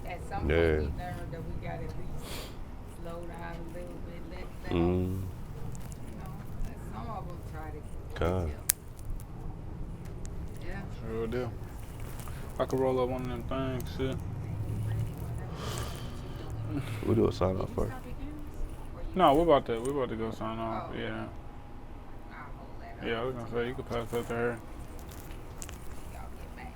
[SPEAKER 3] At some point we learned that we got to at least slow down a little bit, let them, some of them try to keep
[SPEAKER 2] God.
[SPEAKER 3] Yeah.
[SPEAKER 1] Sure do. I could roll up one of them things, shit.
[SPEAKER 2] We'll do a sign off first.
[SPEAKER 1] No, we're about to go sign off. Yeah. Yeah, I was gonna say you could pass that to her.
[SPEAKER 3] Y'all get back.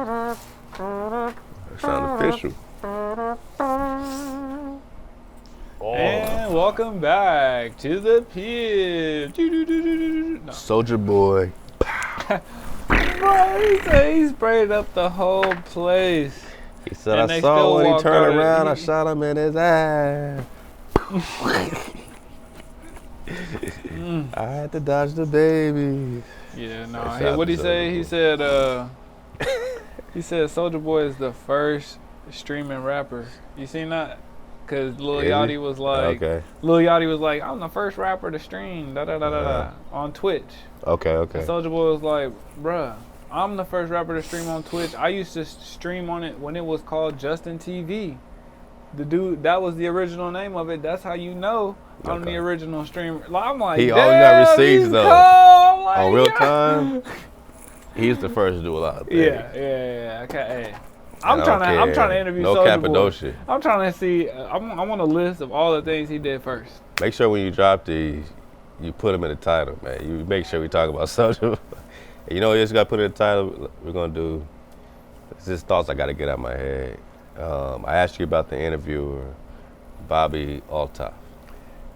[SPEAKER 2] That sound official.
[SPEAKER 1] And welcome back to the pit. No.
[SPEAKER 2] Soldier Boy.
[SPEAKER 1] Bro, he sprayed up the whole place.
[SPEAKER 2] He said,
[SPEAKER 1] And
[SPEAKER 2] I
[SPEAKER 1] they
[SPEAKER 2] saw
[SPEAKER 1] still
[SPEAKER 2] when he
[SPEAKER 1] walked
[SPEAKER 2] turned
[SPEAKER 1] out.
[SPEAKER 2] around, I shot him in his eye. I had to dodge the babies.
[SPEAKER 1] Yeah, no.
[SPEAKER 2] That's
[SPEAKER 1] Hey,
[SPEAKER 2] out
[SPEAKER 1] what'd he
[SPEAKER 2] the
[SPEAKER 1] say?
[SPEAKER 2] Soulja
[SPEAKER 1] He said Soulja Boy is the first streaming rapper. You seen that? Cause Lil
[SPEAKER 2] Is he?
[SPEAKER 1] Yachty was like,
[SPEAKER 2] Okay.
[SPEAKER 1] Lil Yachty was like, I'm the first rapper to stream on Twitch.
[SPEAKER 2] Okay.
[SPEAKER 1] And Soulja Boy was like, bruh, I'm the first rapper to stream on Twitch. I used to stream on it when it was called Justin TV. The dude, that was the original name of it. That's how you know I'm the
[SPEAKER 2] Okay.
[SPEAKER 1] original streamer. Like, I'm like,
[SPEAKER 2] He
[SPEAKER 1] damn,
[SPEAKER 2] always got receipts,
[SPEAKER 1] he's
[SPEAKER 2] though.
[SPEAKER 1] cold. I'm like,
[SPEAKER 2] On real
[SPEAKER 1] yeah.
[SPEAKER 2] time, he's the first to do a lot of things.
[SPEAKER 1] Yeah. Okay, hey. I'm
[SPEAKER 2] And I don't
[SPEAKER 1] trying to
[SPEAKER 2] care.
[SPEAKER 1] interview
[SPEAKER 2] No
[SPEAKER 1] Soulja Boy.
[SPEAKER 2] Cappadocia.
[SPEAKER 1] I'm trying to see. I want a list of all the things he did first.
[SPEAKER 2] Make sure when you drop these, you put them in the title, man. You make sure we talk about Soulja. You know, you just got to put it in the title. We're gonna do. It's just thoughts I got to get out my head. I asked you about the interviewer, Bobby Altaf.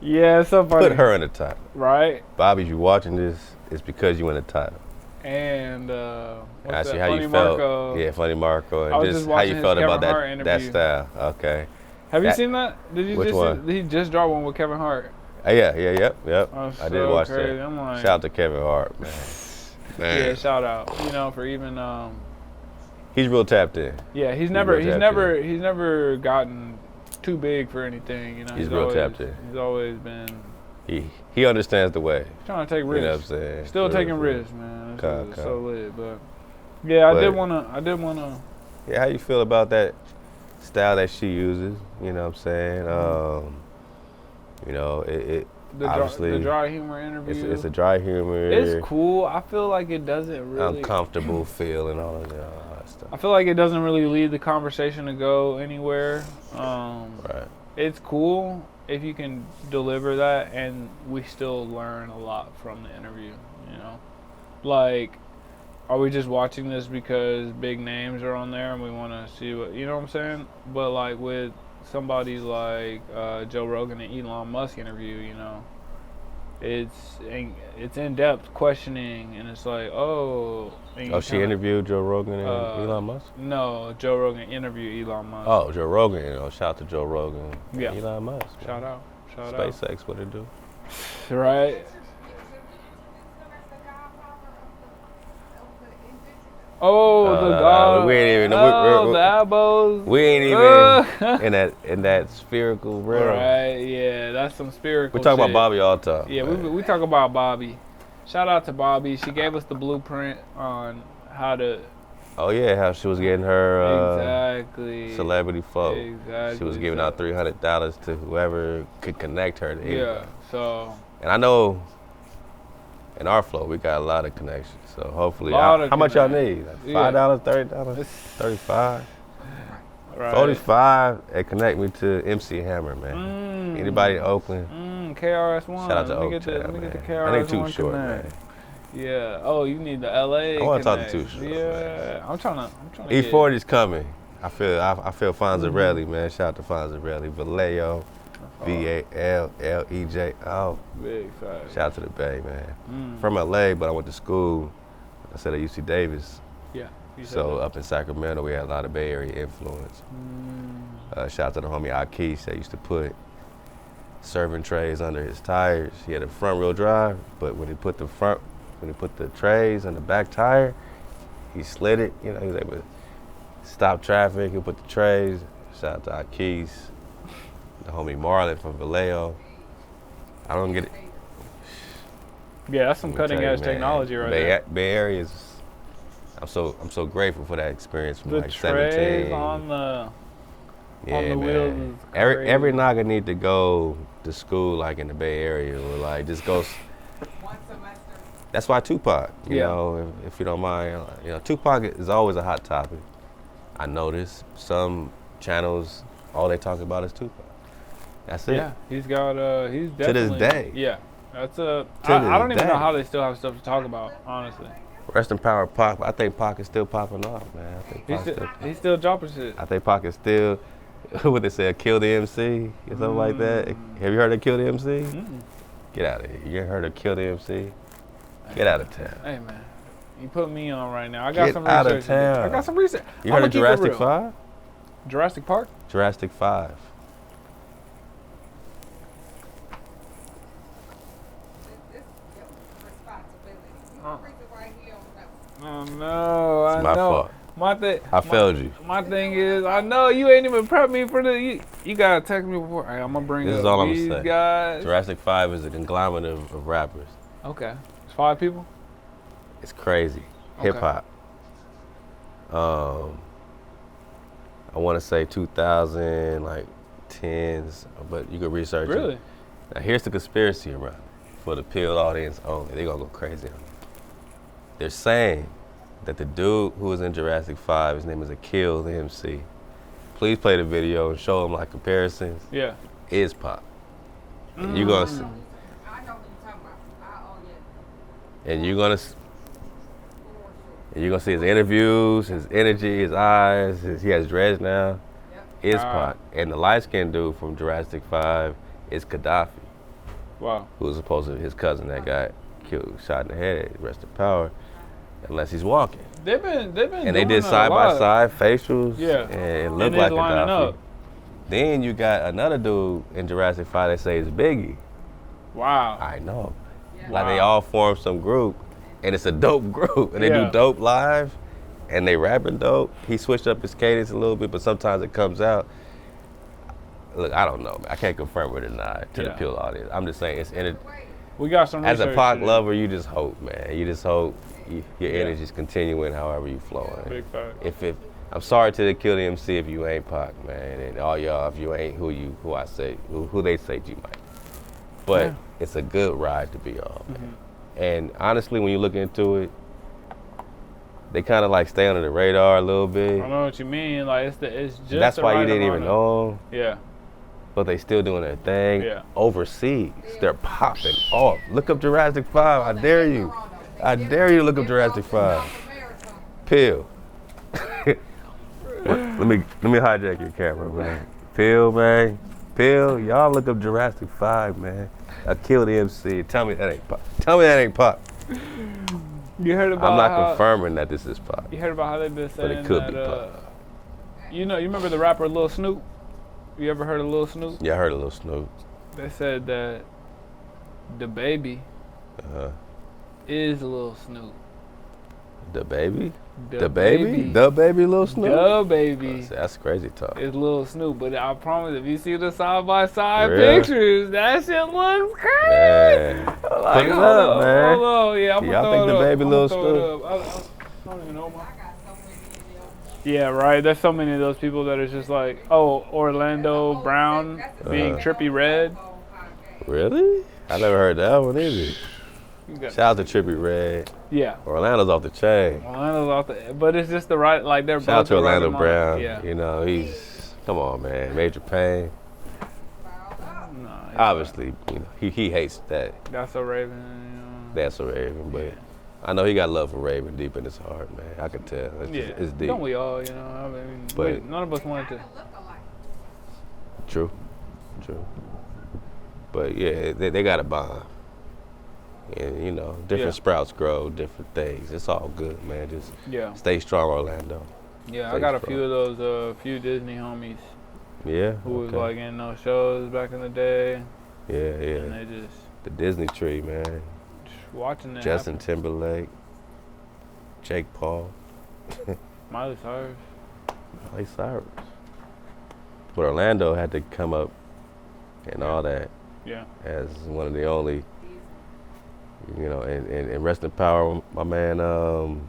[SPEAKER 1] Yeah, it's so funny.
[SPEAKER 2] Put her in the title.
[SPEAKER 1] Right.
[SPEAKER 2] Bobby, if you're watching this, it's because you in the title.
[SPEAKER 1] And
[SPEAKER 2] And
[SPEAKER 1] what's
[SPEAKER 2] ask you
[SPEAKER 1] that?
[SPEAKER 2] how
[SPEAKER 1] Funny
[SPEAKER 2] you felt.
[SPEAKER 1] Marco.
[SPEAKER 2] Yeah, Funny Marco,
[SPEAKER 1] I
[SPEAKER 2] and
[SPEAKER 1] was
[SPEAKER 2] just
[SPEAKER 1] just
[SPEAKER 2] how
[SPEAKER 1] watching
[SPEAKER 2] you
[SPEAKER 1] his
[SPEAKER 2] felt about
[SPEAKER 1] Kevin Hart
[SPEAKER 2] that
[SPEAKER 1] interview.
[SPEAKER 2] style. Okay.
[SPEAKER 1] Have you
[SPEAKER 2] That-
[SPEAKER 1] seen that? Did you
[SPEAKER 2] Which
[SPEAKER 1] just
[SPEAKER 2] one?
[SPEAKER 1] See, he just dropped one with Kevin Hart.
[SPEAKER 2] Yep.
[SPEAKER 1] Oh,
[SPEAKER 2] I did
[SPEAKER 1] so
[SPEAKER 2] watch
[SPEAKER 1] crazy.
[SPEAKER 2] that.
[SPEAKER 1] I'm like,
[SPEAKER 2] Shout out to Kevin Hart, man.
[SPEAKER 1] yeah, shout out. You know, for even
[SPEAKER 2] He's real tapped in.
[SPEAKER 1] yeah, he's never gotten too big for anything. You know,
[SPEAKER 2] He's real
[SPEAKER 1] always,
[SPEAKER 2] tapped in.
[SPEAKER 1] He's always been
[SPEAKER 2] He understands the way.
[SPEAKER 1] trying to take
[SPEAKER 2] You know what I'm
[SPEAKER 1] risks.
[SPEAKER 2] saying?
[SPEAKER 1] Still
[SPEAKER 2] For
[SPEAKER 1] taking
[SPEAKER 2] real, for real.
[SPEAKER 1] risks, man. It's
[SPEAKER 2] Con.
[SPEAKER 1] so lit, but yeah, I
[SPEAKER 2] But-
[SPEAKER 1] did wanna.
[SPEAKER 2] Yeah, how you feel about that style that she uses? You know what I'm saying? You know, it obviously
[SPEAKER 1] The dry humor interview.
[SPEAKER 2] it's a dry humor.
[SPEAKER 1] It's cool. I feel like it doesn't really.
[SPEAKER 2] uncomfortable feel and all of that stuff.
[SPEAKER 1] I feel like it doesn't really lead the conversation to go anywhere.
[SPEAKER 2] Right.
[SPEAKER 1] It's cool if you can deliver that, and we still learn a lot from the interview. You know, like, are we just watching this because big names are on there and we want to see what, you know what I'm saying? But like with somebody like Joe Rogan and Elon Musk interview, you know, it's in depth questioning, and it's like, oh.
[SPEAKER 2] She interviewed Joe Rogan and Elon Musk?
[SPEAKER 1] No, Joe Rogan interviewed Elon Musk.
[SPEAKER 2] Oh, Joe Rogan. You know, shout out to Joe Rogan.
[SPEAKER 1] Yeah.
[SPEAKER 2] Elon Musk.
[SPEAKER 1] Shout out.
[SPEAKER 2] SpaceX, what it do?
[SPEAKER 1] Right. Oh, the dog.
[SPEAKER 2] we ain't even.
[SPEAKER 1] Oh, the elbows.
[SPEAKER 2] We ain't even in that spherical realm.
[SPEAKER 1] Right, yeah, that's some spherical
[SPEAKER 2] We talking about
[SPEAKER 1] shit.
[SPEAKER 2] Bobby all the time.
[SPEAKER 1] Yeah,
[SPEAKER 2] man.
[SPEAKER 1] we talk about Bobby. Shout out to Bobby. She gave us the blueprint on how to
[SPEAKER 2] Oh yeah, how she was getting her
[SPEAKER 1] exactly
[SPEAKER 2] celebrity folk.
[SPEAKER 1] Exactly.
[SPEAKER 2] She was giving out $300 to whoever could connect her to
[SPEAKER 1] Yeah.
[SPEAKER 2] anybody.
[SPEAKER 1] So
[SPEAKER 2] And I know in our flow we got a lot of connections. So hopefully,
[SPEAKER 1] Lot of
[SPEAKER 2] how much y'all
[SPEAKER 1] connections.
[SPEAKER 2] need? Like
[SPEAKER 1] Yeah.
[SPEAKER 2] $5, $30, $35,
[SPEAKER 1] right.
[SPEAKER 2] 45, and connect me to MC Hammer, man. Anybody in Oakland?
[SPEAKER 1] KRS-One.
[SPEAKER 2] Shout out to
[SPEAKER 1] let me
[SPEAKER 2] Oak
[SPEAKER 1] get
[SPEAKER 2] Town,
[SPEAKER 1] the
[SPEAKER 2] man.
[SPEAKER 1] KRS-One
[SPEAKER 2] That ain't too short,
[SPEAKER 1] connect.
[SPEAKER 2] man.
[SPEAKER 1] Yeah. Oh, you need the LA.
[SPEAKER 2] I wanna talk to
[SPEAKER 1] connect.
[SPEAKER 2] Too Short,
[SPEAKER 1] Yeah.
[SPEAKER 2] man.
[SPEAKER 1] I'm trying to get-
[SPEAKER 2] E40's coming. I feel Fonzarelli, man. Shout out to Fonzarelli. Vallejo, VALLEJ. Oh,
[SPEAKER 1] Big facts.
[SPEAKER 2] shout out to the Bay, man.
[SPEAKER 1] Mm.
[SPEAKER 2] From LA, but I went to school. I said at UC Davis.
[SPEAKER 1] Yeah. you said
[SPEAKER 2] So
[SPEAKER 1] that.
[SPEAKER 2] up in Sacramento, we had a lot of Bay Area influence. Shout out to the homie Akis that used to put serving trays under his tires. He had a front wheel drive, but when he put the trays on the back tire, he slid it. You know, he was able to stop traffic. He put the trays. Shout out to Akis, the homie Marlon from Vallejo. I don't get it.
[SPEAKER 1] Yeah, that's some
[SPEAKER 2] Let me tell
[SPEAKER 1] cutting
[SPEAKER 2] you,
[SPEAKER 1] edge
[SPEAKER 2] man,
[SPEAKER 1] technology right there.
[SPEAKER 2] Bay Area is. I'm so grateful for that experience from
[SPEAKER 1] The
[SPEAKER 2] like
[SPEAKER 1] trays
[SPEAKER 2] 17.
[SPEAKER 1] on the
[SPEAKER 2] Yeah,
[SPEAKER 1] the
[SPEAKER 2] man.
[SPEAKER 1] wheels is
[SPEAKER 2] Every
[SPEAKER 1] crazy.
[SPEAKER 2] nigga need to go to school like in the Bay Area or like just go.
[SPEAKER 3] One semester.
[SPEAKER 2] That's why Tupac, you
[SPEAKER 1] Yeah.
[SPEAKER 2] know, if you don't mind, you know, Tupac is always a hot topic. I notice some channels, all they talk about is Tupac. That's it.
[SPEAKER 1] Yeah, he's got he's
[SPEAKER 2] To this
[SPEAKER 1] definitely
[SPEAKER 2] day.
[SPEAKER 1] Yeah, that's a.
[SPEAKER 2] To
[SPEAKER 1] I don't
[SPEAKER 2] this
[SPEAKER 1] even know
[SPEAKER 2] day.
[SPEAKER 1] how they still have stuff to talk about. Honestly,
[SPEAKER 2] Rest in power, Pac. I think Pac is still popping off, man. I think
[SPEAKER 1] he's still dropping shit.
[SPEAKER 2] I think Pac is still, what they say, Kill the MC or something like that. Have you heard of Kill the MC?
[SPEAKER 1] Mm-mm.
[SPEAKER 2] Get out of here. You ain't heard of Kill the MC? Get out of town.
[SPEAKER 1] Hey man, you put me on right now. I got
[SPEAKER 2] Get
[SPEAKER 1] some
[SPEAKER 2] out of
[SPEAKER 1] research. to do.
[SPEAKER 2] town.
[SPEAKER 1] I got some research.
[SPEAKER 2] You
[SPEAKER 1] I'ma
[SPEAKER 2] heard of
[SPEAKER 1] keep it
[SPEAKER 2] Jurassic
[SPEAKER 1] real.
[SPEAKER 2] 5?
[SPEAKER 1] Jurassic Park?
[SPEAKER 2] Jurassic 5.
[SPEAKER 3] This your responsibility. You the reason why he don't know.
[SPEAKER 1] Oh no, I
[SPEAKER 2] It's my
[SPEAKER 1] know.
[SPEAKER 2] fault.
[SPEAKER 1] My thing.
[SPEAKER 2] I failed you.
[SPEAKER 1] My thing is, I know you ain't even prepped me for the. You gotta text me before. Hey, I'm gonna bring
[SPEAKER 2] This
[SPEAKER 1] up
[SPEAKER 2] is all I'm
[SPEAKER 1] these
[SPEAKER 2] saying.
[SPEAKER 1] guys.
[SPEAKER 2] Jurassic 5 is a conglomerate of rappers.
[SPEAKER 1] Okay, it's 5 people.
[SPEAKER 2] It's crazy.
[SPEAKER 1] Okay.
[SPEAKER 2] Hip hop. I want to say 2000, like 10s, but you can research
[SPEAKER 1] Really?
[SPEAKER 2] it. Now here's the conspiracy around it for the Peel audience only. They're gonna go crazy on it. They're saying that the dude who was in Jurassic 5, his name is Akil the MC. Please play the video and show them like comparisons.
[SPEAKER 1] Yeah.
[SPEAKER 2] Is Pop. And you're gonna see,
[SPEAKER 3] I know what you're talking about. Oh yeah.
[SPEAKER 2] and you're gonna
[SPEAKER 3] For sure.
[SPEAKER 2] and you're gonna see his interviews, his energy, his eyes. He has dreads now.
[SPEAKER 3] Yep.
[SPEAKER 2] Is
[SPEAKER 1] Ah.
[SPEAKER 2] Pac. And the light skinned dude from Jurassic 5 is Gaddafi,
[SPEAKER 1] Wow.
[SPEAKER 2] who was supposed to be his cousin that got killed, shot in the head, rest in power, unless he's walking.
[SPEAKER 1] They've been.
[SPEAKER 2] And they
[SPEAKER 1] doing
[SPEAKER 2] did
[SPEAKER 1] that a
[SPEAKER 2] side by
[SPEAKER 1] lot.
[SPEAKER 2] side facials,
[SPEAKER 1] Yeah.
[SPEAKER 2] and it
[SPEAKER 1] And
[SPEAKER 2] looked
[SPEAKER 1] it's
[SPEAKER 2] like
[SPEAKER 1] lining
[SPEAKER 2] Gaddafi.
[SPEAKER 1] up.
[SPEAKER 2] Then you got another dude in Jurassic 5 they say is Biggie.
[SPEAKER 1] Wow.
[SPEAKER 2] I know.
[SPEAKER 3] Yeah.
[SPEAKER 2] Like they
[SPEAKER 1] Wow.
[SPEAKER 2] all form some group, and it's a dope group, and they
[SPEAKER 1] Yeah.
[SPEAKER 2] do dope live, and they rapping dope. He switched up his cadence a little bit, but sometimes it comes out. Look, I don't know. I can't confirm it or not to the
[SPEAKER 1] Yeah.
[SPEAKER 2] Peel audience. I'm just saying it's in it.
[SPEAKER 1] We got some.
[SPEAKER 2] As a
[SPEAKER 1] research
[SPEAKER 2] Pac
[SPEAKER 1] to do.
[SPEAKER 2] lover, you just hope, man. You just hope your
[SPEAKER 1] Yeah.
[SPEAKER 2] energy's continuing however you flowing.
[SPEAKER 1] Big fact.
[SPEAKER 2] I'm sorry to the Kill the MC if you ain't Pac, man, and all y'all if you ain't who they say you might. But
[SPEAKER 1] Yeah.
[SPEAKER 2] it's a good ride to be on, man.
[SPEAKER 1] Mm-hmm.
[SPEAKER 2] And honestly, when you look into it, they kind of like stay under the radar a little bit.
[SPEAKER 1] I know what you mean. Like it's just.
[SPEAKER 2] That's
[SPEAKER 1] the
[SPEAKER 2] why you
[SPEAKER 1] right
[SPEAKER 2] didn't even
[SPEAKER 1] amount
[SPEAKER 2] know
[SPEAKER 1] of-
[SPEAKER 2] 'em,
[SPEAKER 1] Yeah.
[SPEAKER 2] but they still doing their thing.
[SPEAKER 1] Yeah.
[SPEAKER 2] Overseas, they're popping off. Look up Jurassic 5. I dare you. I dare you to look up Jurassic 5. Peel. let me hijack your camera, man. Peel, man. Peel, y'all look up Jurassic 5, man. I killed the MC. Tell me that ain't Pop. Tell me that ain't Pop.
[SPEAKER 1] You heard about
[SPEAKER 2] I'm not
[SPEAKER 1] how,
[SPEAKER 2] confirming that this is Pop.
[SPEAKER 1] You heard about how they've been
[SPEAKER 2] But it
[SPEAKER 1] saying
[SPEAKER 2] could
[SPEAKER 1] that.
[SPEAKER 2] be Pop.
[SPEAKER 1] You remember the rapper Lil Snoop? You ever heard of Lil Snoop?
[SPEAKER 2] Yeah, I heard a little Snoop.
[SPEAKER 1] They said that the baby
[SPEAKER 2] Uh-huh.
[SPEAKER 1] is Lil Snoop.
[SPEAKER 2] The baby?
[SPEAKER 1] The
[SPEAKER 2] The baby? The baby Lil Snoop?
[SPEAKER 1] The baby
[SPEAKER 2] That's crazy talk.
[SPEAKER 1] is Lil Snoop. But I promise, if you see the side by side
[SPEAKER 2] Really?
[SPEAKER 1] pictures, that shit looks crazy.
[SPEAKER 2] Man.
[SPEAKER 1] Like,
[SPEAKER 2] Put it
[SPEAKER 1] hold
[SPEAKER 2] up, man.
[SPEAKER 1] Hold on, yeah, I'm
[SPEAKER 2] Y'all
[SPEAKER 1] gonna
[SPEAKER 2] think
[SPEAKER 1] throw
[SPEAKER 2] the
[SPEAKER 1] it up.
[SPEAKER 2] baby
[SPEAKER 1] I'ma
[SPEAKER 2] Lil
[SPEAKER 1] throw it
[SPEAKER 2] Snoop?
[SPEAKER 1] up. I don't even know my.
[SPEAKER 3] I got so many of them.
[SPEAKER 1] Yeah, right. There's so many of those people that are just like, oh, Orlando Brown being Trippy Red.
[SPEAKER 2] Really? I never heard that one either.
[SPEAKER 1] You got-
[SPEAKER 2] Shout out to Trippy Red.
[SPEAKER 1] Yeah.
[SPEAKER 2] Orlando's off the chain.
[SPEAKER 1] Orlando's off the, but it's just the right, like they're
[SPEAKER 2] Shout out
[SPEAKER 1] both
[SPEAKER 2] to
[SPEAKER 1] the right
[SPEAKER 2] Orlando
[SPEAKER 1] amount.
[SPEAKER 2] Brown.
[SPEAKER 1] Yeah.
[SPEAKER 2] You know, he's, come on, man. Major Pain.
[SPEAKER 1] Nah, he's
[SPEAKER 2] Obviously, you know, he hates that.
[SPEAKER 1] not. That's a Raven.
[SPEAKER 2] That's a Raven, but I know he got love for Raven deep in his heart, man. I can tell. It's,
[SPEAKER 1] Yeah.
[SPEAKER 2] it's deep.
[SPEAKER 1] Don't we all? You know. I mean,
[SPEAKER 2] But-
[SPEAKER 1] none of us wanted to.
[SPEAKER 2] True. But yeah, they got a bond. And you know, different
[SPEAKER 1] Yeah.
[SPEAKER 2] sprouts grow, different things. It's all good, man. Just
[SPEAKER 1] Yeah.
[SPEAKER 2] stay strong, Orlando.
[SPEAKER 1] Yeah. I
[SPEAKER 2] Stay
[SPEAKER 1] got a
[SPEAKER 2] strong.
[SPEAKER 1] few of those, few Disney homies
[SPEAKER 2] Yeah.
[SPEAKER 1] who was
[SPEAKER 2] okay.
[SPEAKER 1] like in those shows back in the day,
[SPEAKER 2] Yeah,
[SPEAKER 1] and
[SPEAKER 2] yeah.
[SPEAKER 1] they just
[SPEAKER 2] The Disney tree, man.
[SPEAKER 1] watching it.
[SPEAKER 2] Justin Timberlake, Jake Paul,
[SPEAKER 1] happen. Miley Cyrus.
[SPEAKER 2] Miley Cyrus. But Orlando had to come up and all that
[SPEAKER 1] Yeah.
[SPEAKER 2] as one of the only, you know, and rest in power, my man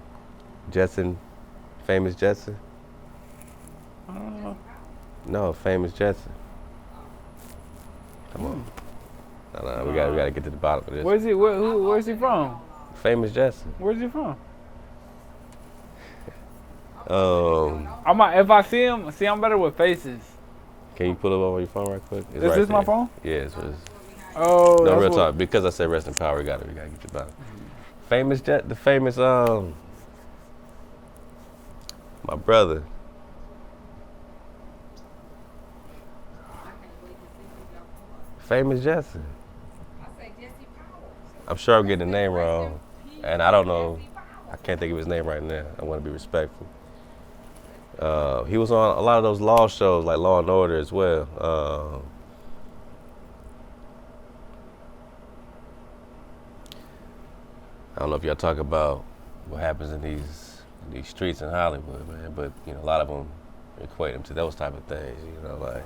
[SPEAKER 2] Jetson, famous Jetson.
[SPEAKER 1] I don't know.
[SPEAKER 2] No, famous Jetson. Come on. No, we gotta get to the bottom of this.
[SPEAKER 1] Where's he? Where's he from?
[SPEAKER 2] Famous Jesse.
[SPEAKER 1] Where's he from? If I see him, I'm better with faces.
[SPEAKER 2] Can you pull it up on your phone right quick? It's
[SPEAKER 1] Is
[SPEAKER 2] right
[SPEAKER 1] this
[SPEAKER 2] there.
[SPEAKER 1] my phone?
[SPEAKER 2] Yeah, it's
[SPEAKER 1] Oh,
[SPEAKER 2] no
[SPEAKER 1] that's
[SPEAKER 2] real
[SPEAKER 1] what-
[SPEAKER 2] talk. Because I said rest in power, we gotta get your back. Famous Jet, the famous my brother. Famous Jesse. I'm sure I'm getting the name wrong, and I don't know. I can't think of his name right now. I want to be respectful. He was on a lot of those law shows, like Law and Order as well. I don't know if y'all talk about what happens in these streets in Hollywood, man, but you know, a lot of them equate them to those type of things. You know, like,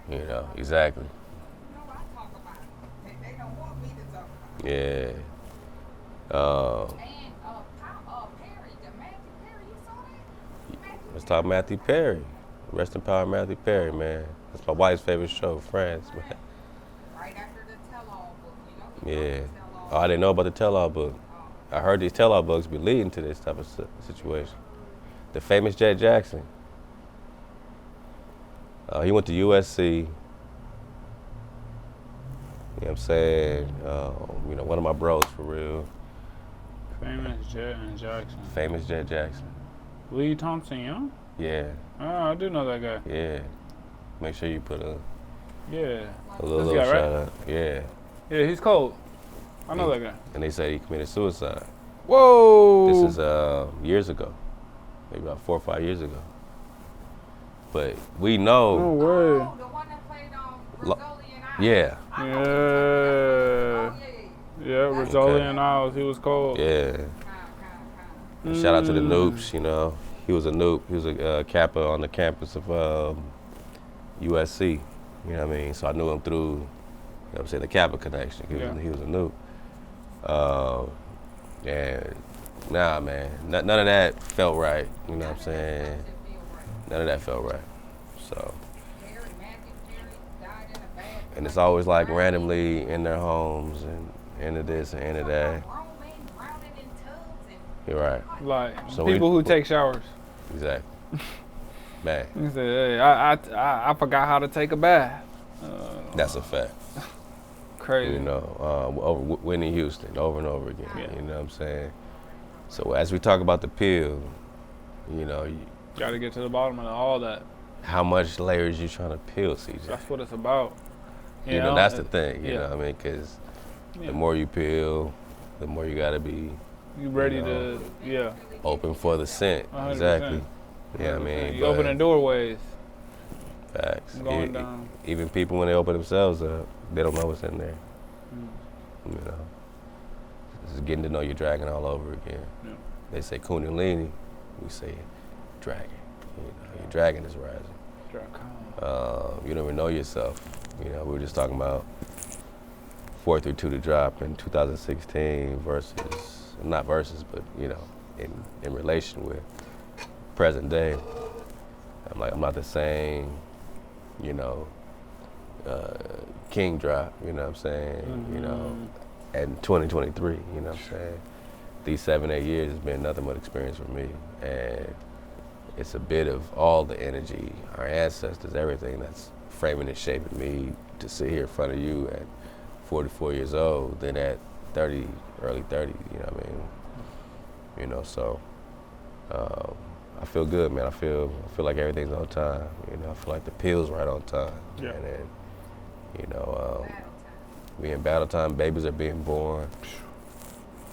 [SPEAKER 2] you know, exactly. Yeah. Let's talk Matthew Perry. Rest in power, Matthew Perry, man. That's my wife's favorite show, Friends, man.
[SPEAKER 3] Right after the tell-all book, you know?
[SPEAKER 2] Yeah. Oh, I didn't know about the tell-all book. I heard these tell-all books be leading to this type of situation. The famous Jet Jackson. He went to USC. You know what I'm saying? You know, one of my bros for real.
[SPEAKER 1] Famous Jet and Jackson.
[SPEAKER 2] Famous Jet Jackson.
[SPEAKER 1] Lee Thompson Young?
[SPEAKER 2] Yeah,
[SPEAKER 1] Oh, I do know that guy.
[SPEAKER 2] yeah. Make sure you put a
[SPEAKER 1] Yeah.
[SPEAKER 2] little
[SPEAKER 1] This guy,
[SPEAKER 2] shout
[SPEAKER 1] right?
[SPEAKER 2] out. Yeah.
[SPEAKER 1] Yeah, he's cold. I know that guy.
[SPEAKER 2] And they say he committed suicide.
[SPEAKER 1] Whoa!
[SPEAKER 2] This is years ago, maybe about 4 or 5 years ago. But we
[SPEAKER 1] No
[SPEAKER 2] know,
[SPEAKER 1] way.
[SPEAKER 3] Oh, the one that played on Rizzoli and I.
[SPEAKER 2] yeah,
[SPEAKER 1] Yeah. Yeah, Rizzoli
[SPEAKER 2] Okay.
[SPEAKER 1] and Isles, he was cold.
[SPEAKER 2] yeah. And shout out to the Noops, you know. He was a Noop. He was a Kappa on the campus of USC. You know what I mean? So I knew him through, you know what I'm saying, the Kappa connection. He was a Noop. And nah, man, none of that felt right. You know what I'm saying? None of that felt right. So, and it's always like randomly in their homes and into this and into that. You're right.
[SPEAKER 1] Like,
[SPEAKER 2] So
[SPEAKER 1] people who take showers.
[SPEAKER 2] Exactly. Man,
[SPEAKER 1] He said, hey, I forgot how to take a bath.
[SPEAKER 2] that's a fact.
[SPEAKER 1] Crazy.
[SPEAKER 2] You know, over Whitney Houston, over and over again.
[SPEAKER 1] Yeah.
[SPEAKER 2] You know what I'm saying? So as we talk about the pill, you know,
[SPEAKER 1] Got to get to the bottom of all that.
[SPEAKER 2] how much layers you trying to peel, CJ?
[SPEAKER 1] That's what it's about.
[SPEAKER 2] You know, that's the thing. You
[SPEAKER 1] yeah.
[SPEAKER 2] know what I mean? Because
[SPEAKER 1] Yeah.
[SPEAKER 2] the more you peel, the more you got to be
[SPEAKER 1] You ready
[SPEAKER 2] you know,
[SPEAKER 1] to, yeah.
[SPEAKER 2] open for the scent.
[SPEAKER 1] 100%.
[SPEAKER 2] Exactly. Yeah, I mean,
[SPEAKER 1] You opening doorways,
[SPEAKER 2] facts.
[SPEAKER 1] going down.
[SPEAKER 2] Even people when they open themselves up, they don't know what's in there.
[SPEAKER 1] Mm.
[SPEAKER 2] You know, it's getting to know your dragon all over again.
[SPEAKER 1] Yeah.
[SPEAKER 2] They say Kundalini, we say dragon. You know, your dragon is rising. You don't even know yourself. You know, we were just talking about 4 through 2 to drop in 2016 versus, not versus, but you know, in relation with present day. I'm not the same, you know, King drop, you know what I'm saying? You know, and 2023, you know what I'm saying? These 7-8 years has been nothing but experience for me. And it's a bit of all the energy, our ancestors, everything that's framing and shaping me to sit here in front of you at 44 years old than at 30, early 30s, you know what I mean? You know, so I feel good, man. I feel like everything's on time. You know, I feel like the pill's right on time.
[SPEAKER 1] Yeah.
[SPEAKER 2] And then, you know, we in battle time, babies are being born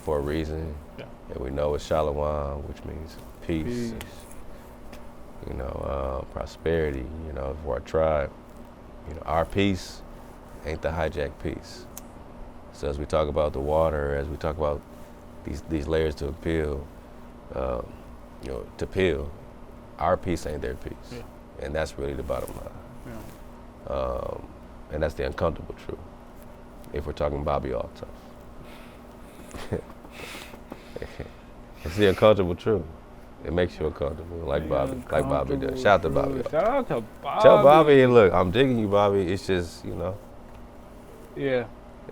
[SPEAKER 2] for a reason.
[SPEAKER 1] Yeah.
[SPEAKER 2] And we know it's Shalom, which means peace.
[SPEAKER 1] Peace.
[SPEAKER 2] You know, prosperity, you know, for our tribe. You know, our peace ain't the hijacked peace. So as we talk about the water, as we talk about these layers to appeal, you know, to peel, our peace ain't their peace.
[SPEAKER 1] Yeah.
[SPEAKER 2] And that's really the bottom line.
[SPEAKER 1] Yeah.
[SPEAKER 2] And that's the uncomfortable truth. If we're talking Bobby all tough. It's the uncomfortable truth. It makes you uncomfortable, like Bobby does. Shout out to Bobby.
[SPEAKER 1] Shout out to Bobby.
[SPEAKER 2] Tell Bobby, look, I'm digging you, Bobby. It's just, you know.
[SPEAKER 1] Yeah.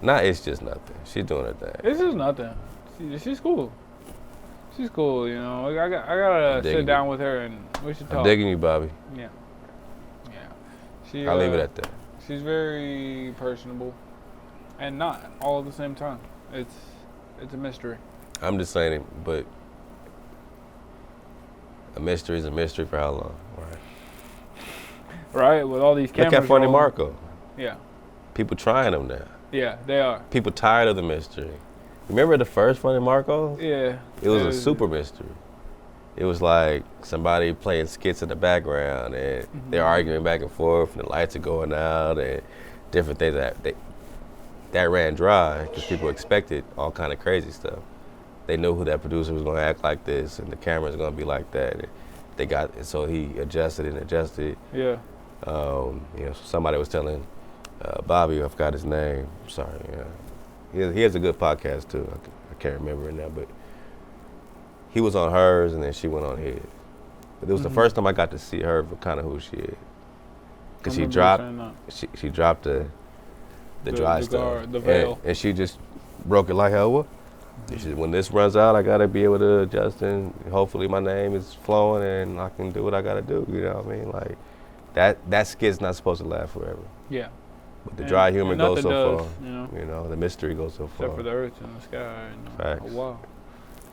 [SPEAKER 2] Nah, it's just nothing. She's doing her thing.
[SPEAKER 1] It's just nothing. She's cool. She's cool, you know. I gotta sit down with her and we should talk.
[SPEAKER 2] I'm digging you, Bobby.
[SPEAKER 1] Yeah.
[SPEAKER 2] I'll leave it at that.
[SPEAKER 1] She's very personable, and not all at the same time. It's a mystery.
[SPEAKER 2] I'm just saying it, but a mystery is a mystery for how long, right?
[SPEAKER 1] Right, with all these cameras.
[SPEAKER 2] Look at Funny
[SPEAKER 1] rolling.
[SPEAKER 2] Marco.
[SPEAKER 1] Yeah.
[SPEAKER 2] People trying them now.
[SPEAKER 1] Yeah, they are.
[SPEAKER 2] People tired of the mystery. Remember the first Funny Marco?
[SPEAKER 1] Yeah.
[SPEAKER 2] It was a super mystery. It was like somebody playing skits in the background, and they're arguing back and forth, and the lights are going out, and different things that ran dry because people expected all kind of crazy stuff. They knew who that producer was going to act like this, and the camera's going to be like that. And so he adjusted and adjusted.
[SPEAKER 1] Yeah.
[SPEAKER 2] So somebody was telling Bobby, I forgot his name. I'm sorry. He has a good podcast too. I can't remember it now, but he was on hers, and then she went on his. But it was the first time I got to see her for kind of who she is, because she dropped the dry stuff,
[SPEAKER 1] the veil,
[SPEAKER 2] and she just broke it like hell. What? She said, when this runs out, I gotta be able to adjust, and hopefully my name is flowing, and I can do what I gotta do. You know what I mean? Like that skit's not supposed to last forever.
[SPEAKER 1] Yeah.
[SPEAKER 2] But the dry humor goes so far.
[SPEAKER 1] You know,
[SPEAKER 2] the mystery goes so far.
[SPEAKER 1] Except for the earth and the sky.
[SPEAKER 2] Facts.
[SPEAKER 1] Oh,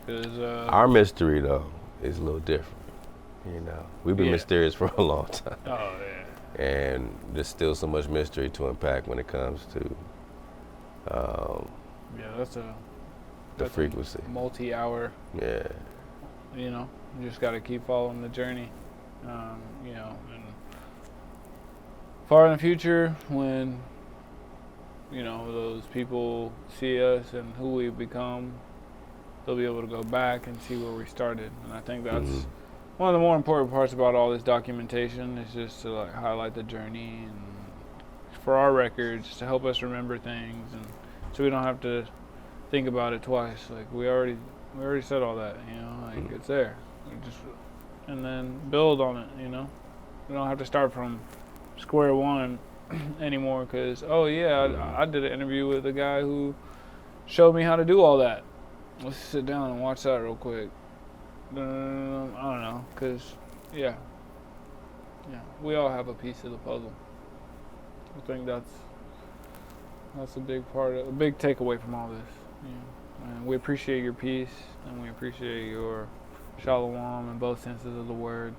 [SPEAKER 1] wow.
[SPEAKER 2] Our mystery, though, is a little different. You know, we've been mysterious for a long time.
[SPEAKER 1] Oh, yeah.
[SPEAKER 2] And there's still so much mystery to unpack when it comes to
[SPEAKER 1] that's
[SPEAKER 2] the frequency.
[SPEAKER 1] Multi-hour.
[SPEAKER 2] Yeah.
[SPEAKER 1] You know, you just got to keep following the journey. You know, and far in the future, when those people see us and who we've become, they'll be able to go back and see where we started. And I think that's one of the more important parts about all this documentation, is just to highlight the journey and for our records, to help us remember things, and so we don't have to think about it twice. Like we already said all that, it's there. And then build on it, We don't have to start from square one anymore, because I did an interview with a guy who showed me how to do all that. Let's sit down and watch that real quick. I don't know, because we all have a piece of the puzzle. I think that's a big takeaway from all this. And we appreciate your peace, and we appreciate your shalom in both senses of the word.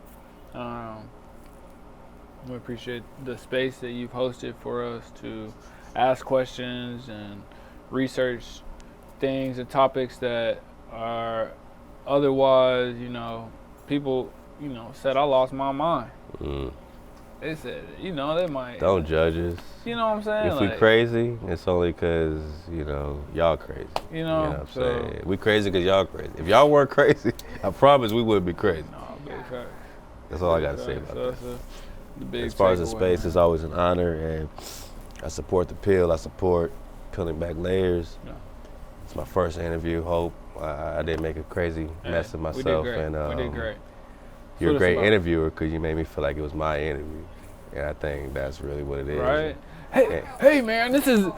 [SPEAKER 1] We appreciate the space that you've hosted for us to ask questions and research things and topics that are otherwise, people, said I lost my mind. They said, they might.
[SPEAKER 2] Don't judge us.
[SPEAKER 1] You know what I'm saying?
[SPEAKER 2] If we crazy, it's only because, y'all crazy.
[SPEAKER 1] You know
[SPEAKER 2] what I'm saying? We crazy because y'all crazy. If y'all weren't crazy, I promise we wouldn't be crazy.
[SPEAKER 1] No, big fact.
[SPEAKER 2] That's all I got to say about that. As far as the space, it's always an honor, and I support the Peel. I support Peeling Back Layers. Yeah. It's my first interview. Hope I didn't make a crazy mess of myself.
[SPEAKER 1] We did great.
[SPEAKER 2] And
[SPEAKER 1] we did great.
[SPEAKER 2] You're a great interviewer because you made me feel like it was my interview, and I think that's really what it is.
[SPEAKER 1] Right. Hey, man, this is.
[SPEAKER 3] Like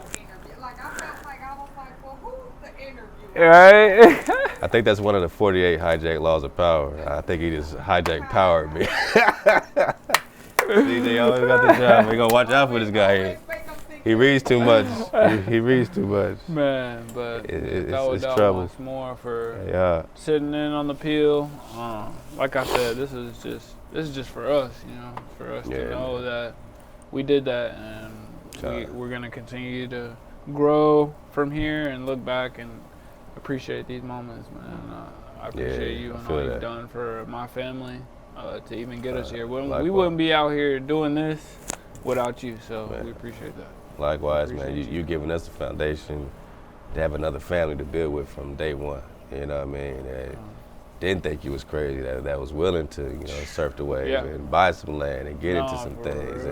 [SPEAKER 3] I felt like I was like, well, who's the interviewer?
[SPEAKER 1] Right.
[SPEAKER 2] I think that's one of the 48 hijack laws of power. I think he just hijacked power me. DJ always got the job. We gonna watch out for this guy here. He reads too much. He reads too much.
[SPEAKER 1] Man, but
[SPEAKER 2] it's trouble.
[SPEAKER 1] Once more for sitting in on the Peel. Like I said, this is just for us, for us to know that we did that, and we're gonna continue to grow from here and look back and appreciate these moments, man. I appreciate you and all you've done for my family to even get us here. We wouldn't be out here doing this without you, so we appreciate that.
[SPEAKER 2] Likewise, man. You giving us the foundation to have another family to build with from day one. You know what I mean? That didn't think you was crazy. That was willing to, surf the wave and buy some land and get into some things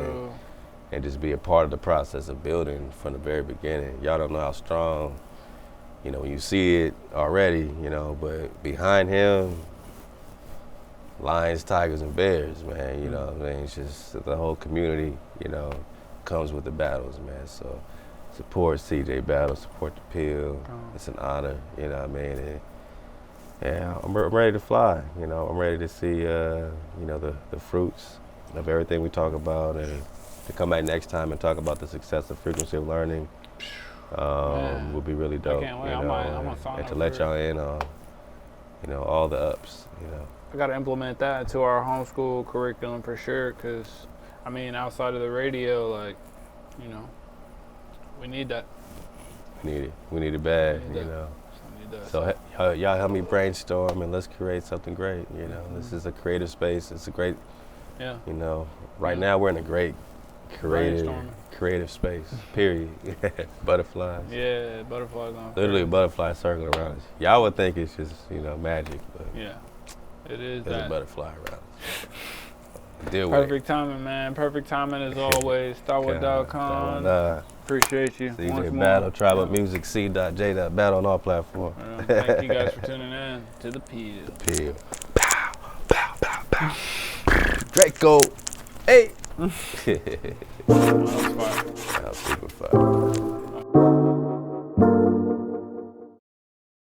[SPEAKER 2] and just be a part of the process of building from the very beginning. Y'all don't know how strong, when you see it already, but behind him, lions, tigers, and bears, man. It's just the whole community, comes with the battles, man. So support CJ Battle, support the Pill.
[SPEAKER 1] Oh.
[SPEAKER 2] It's an honor, you know what I mean? And, yeah, I'm ready to fly, you know. I'm ready to see, you know, the fruits of everything we talk about, and to come back next time and talk about the success of frequency of learning would be really dope.
[SPEAKER 1] I can't wait.
[SPEAKER 2] You
[SPEAKER 1] I'm
[SPEAKER 2] know,
[SPEAKER 1] gonna sign
[SPEAKER 2] and
[SPEAKER 1] up
[SPEAKER 2] to let
[SPEAKER 1] for
[SPEAKER 2] y'all in on, you know, all the ups, you know.
[SPEAKER 1] I gotta implement that into our homeschool curriculum for sure. Cause, I mean, outside of the radio, like, you know, we need that.
[SPEAKER 2] We need it. We need it bad,
[SPEAKER 1] We need
[SPEAKER 2] you
[SPEAKER 1] that.
[SPEAKER 2] know.
[SPEAKER 1] We need that.
[SPEAKER 2] So y'all help me brainstorm and let's create something great. You know, this is a creative space. It's a great,
[SPEAKER 1] Yeah.
[SPEAKER 2] you know. Right now we're in a great creative
[SPEAKER 1] Brainstorming.
[SPEAKER 2] space. Period. Butterflies.
[SPEAKER 1] Yeah, butterflies on.
[SPEAKER 2] Literally a butterfly circling around us. Y'all would think it's just, you know, magic, but
[SPEAKER 1] Yeah, it is
[SPEAKER 2] there's a
[SPEAKER 1] that.
[SPEAKER 2] butterfly around us. Deal with it.
[SPEAKER 1] Perfect timing, man. Perfect timing as always. StarWood.com. Appreciate you.
[SPEAKER 2] CJ
[SPEAKER 1] once more.
[SPEAKER 2] Battle, Tribe of Music, C.J.Battle on all platforms.
[SPEAKER 1] Thank you guys for tuning in to the Pill.
[SPEAKER 2] Pill. Pow, pow, pow, pow. Draco. Hey.
[SPEAKER 1] That was fire.
[SPEAKER 2] That was super fun.